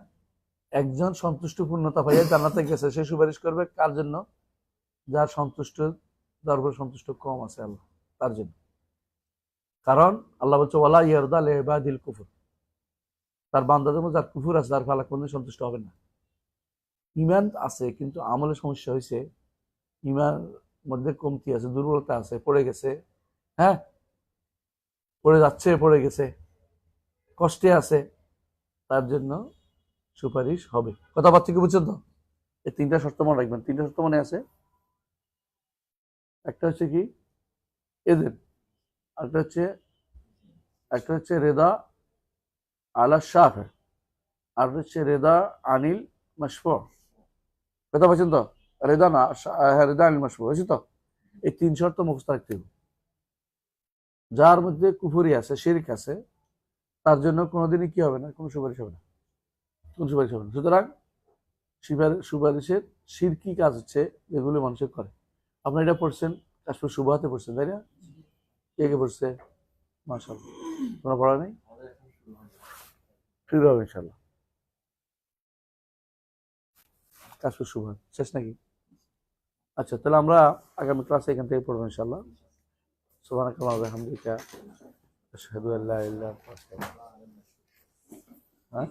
একজন সন্তুষ্ট পূর্ণতা পাইয়া জান্নাতে গেছে, সে সুপারিশ করবে কার জন্য? যার সন্তুষ্ট কম আছে আল্লাহ, তার জন্য। কারণ আল্লাহ বলছে ওয়ালা ইয়ারদা লিইবাদিল কুফর, তার বান্দাদের মধ্যে যার কুফর আছে তার ফালা কোনদিন সন্তুষ্ট হবে না। ইমান আছে কিন্তু আমলের সমস্যা হয়েছে, ইমান মধ্যে কমতি আছে, দুর্বলতা আছে, পড়ে গেছে, হ্যাঁ পড়ে গেছে, কষ্টে আছে, তার জন্য সুপারিশ হবে। কথা পার্থক্য বুঝছেন তো? এই 3টা শর্ত মনে রাখবেন। 3টা শর্ত মনে আছে। একটা হচ্ছে কি এদের, একটা হচ্ছে রেদা আলা শাফে, আর হচ্ছে রেদা আনিল মাশফু। কথা বলছেন তো? রেদা না, রেদা আনিল মাশফু হয়েছে তো? এই 3 শর্ত মুখস্থ রাখতে হবে। যার মধ্যে কুফরি আছে, শিরক আছে, তার জন্য কোনোদিনই কি হবে না, কোনো সুপারিশ হবে না, কোন সুপারিশ হবে না। সুতরাং সুপারিশের শিরকি কাজ হচ্ছে যেগুলো মানুষের করে। আপনি এটা পড়ছেন, কাশফুল শুবহাতে পড়ছেন, তাই না? কে পড়ছে? মাশাআল্লাহ। তোমরা পড়া নেই? শুরু হবে ইনশাআল্লাহ। কাশফুল শুবহাত শেষ নাকি? আচ্ছা, তাহলে আমরা আগামী ক্লাসে এখান থেকে পড়বো ইনশাআল্লাহ। সুবহানাকা ওয়া বিহামদিকা আশহাদু আল্লা ইলাহা ইল্লা আনতা আস্তাগফিরুকা। হ্যাঁ,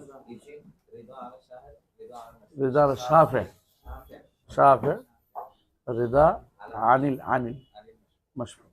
রিদা শাফে, শাফে রিদা আনিল মাশফু।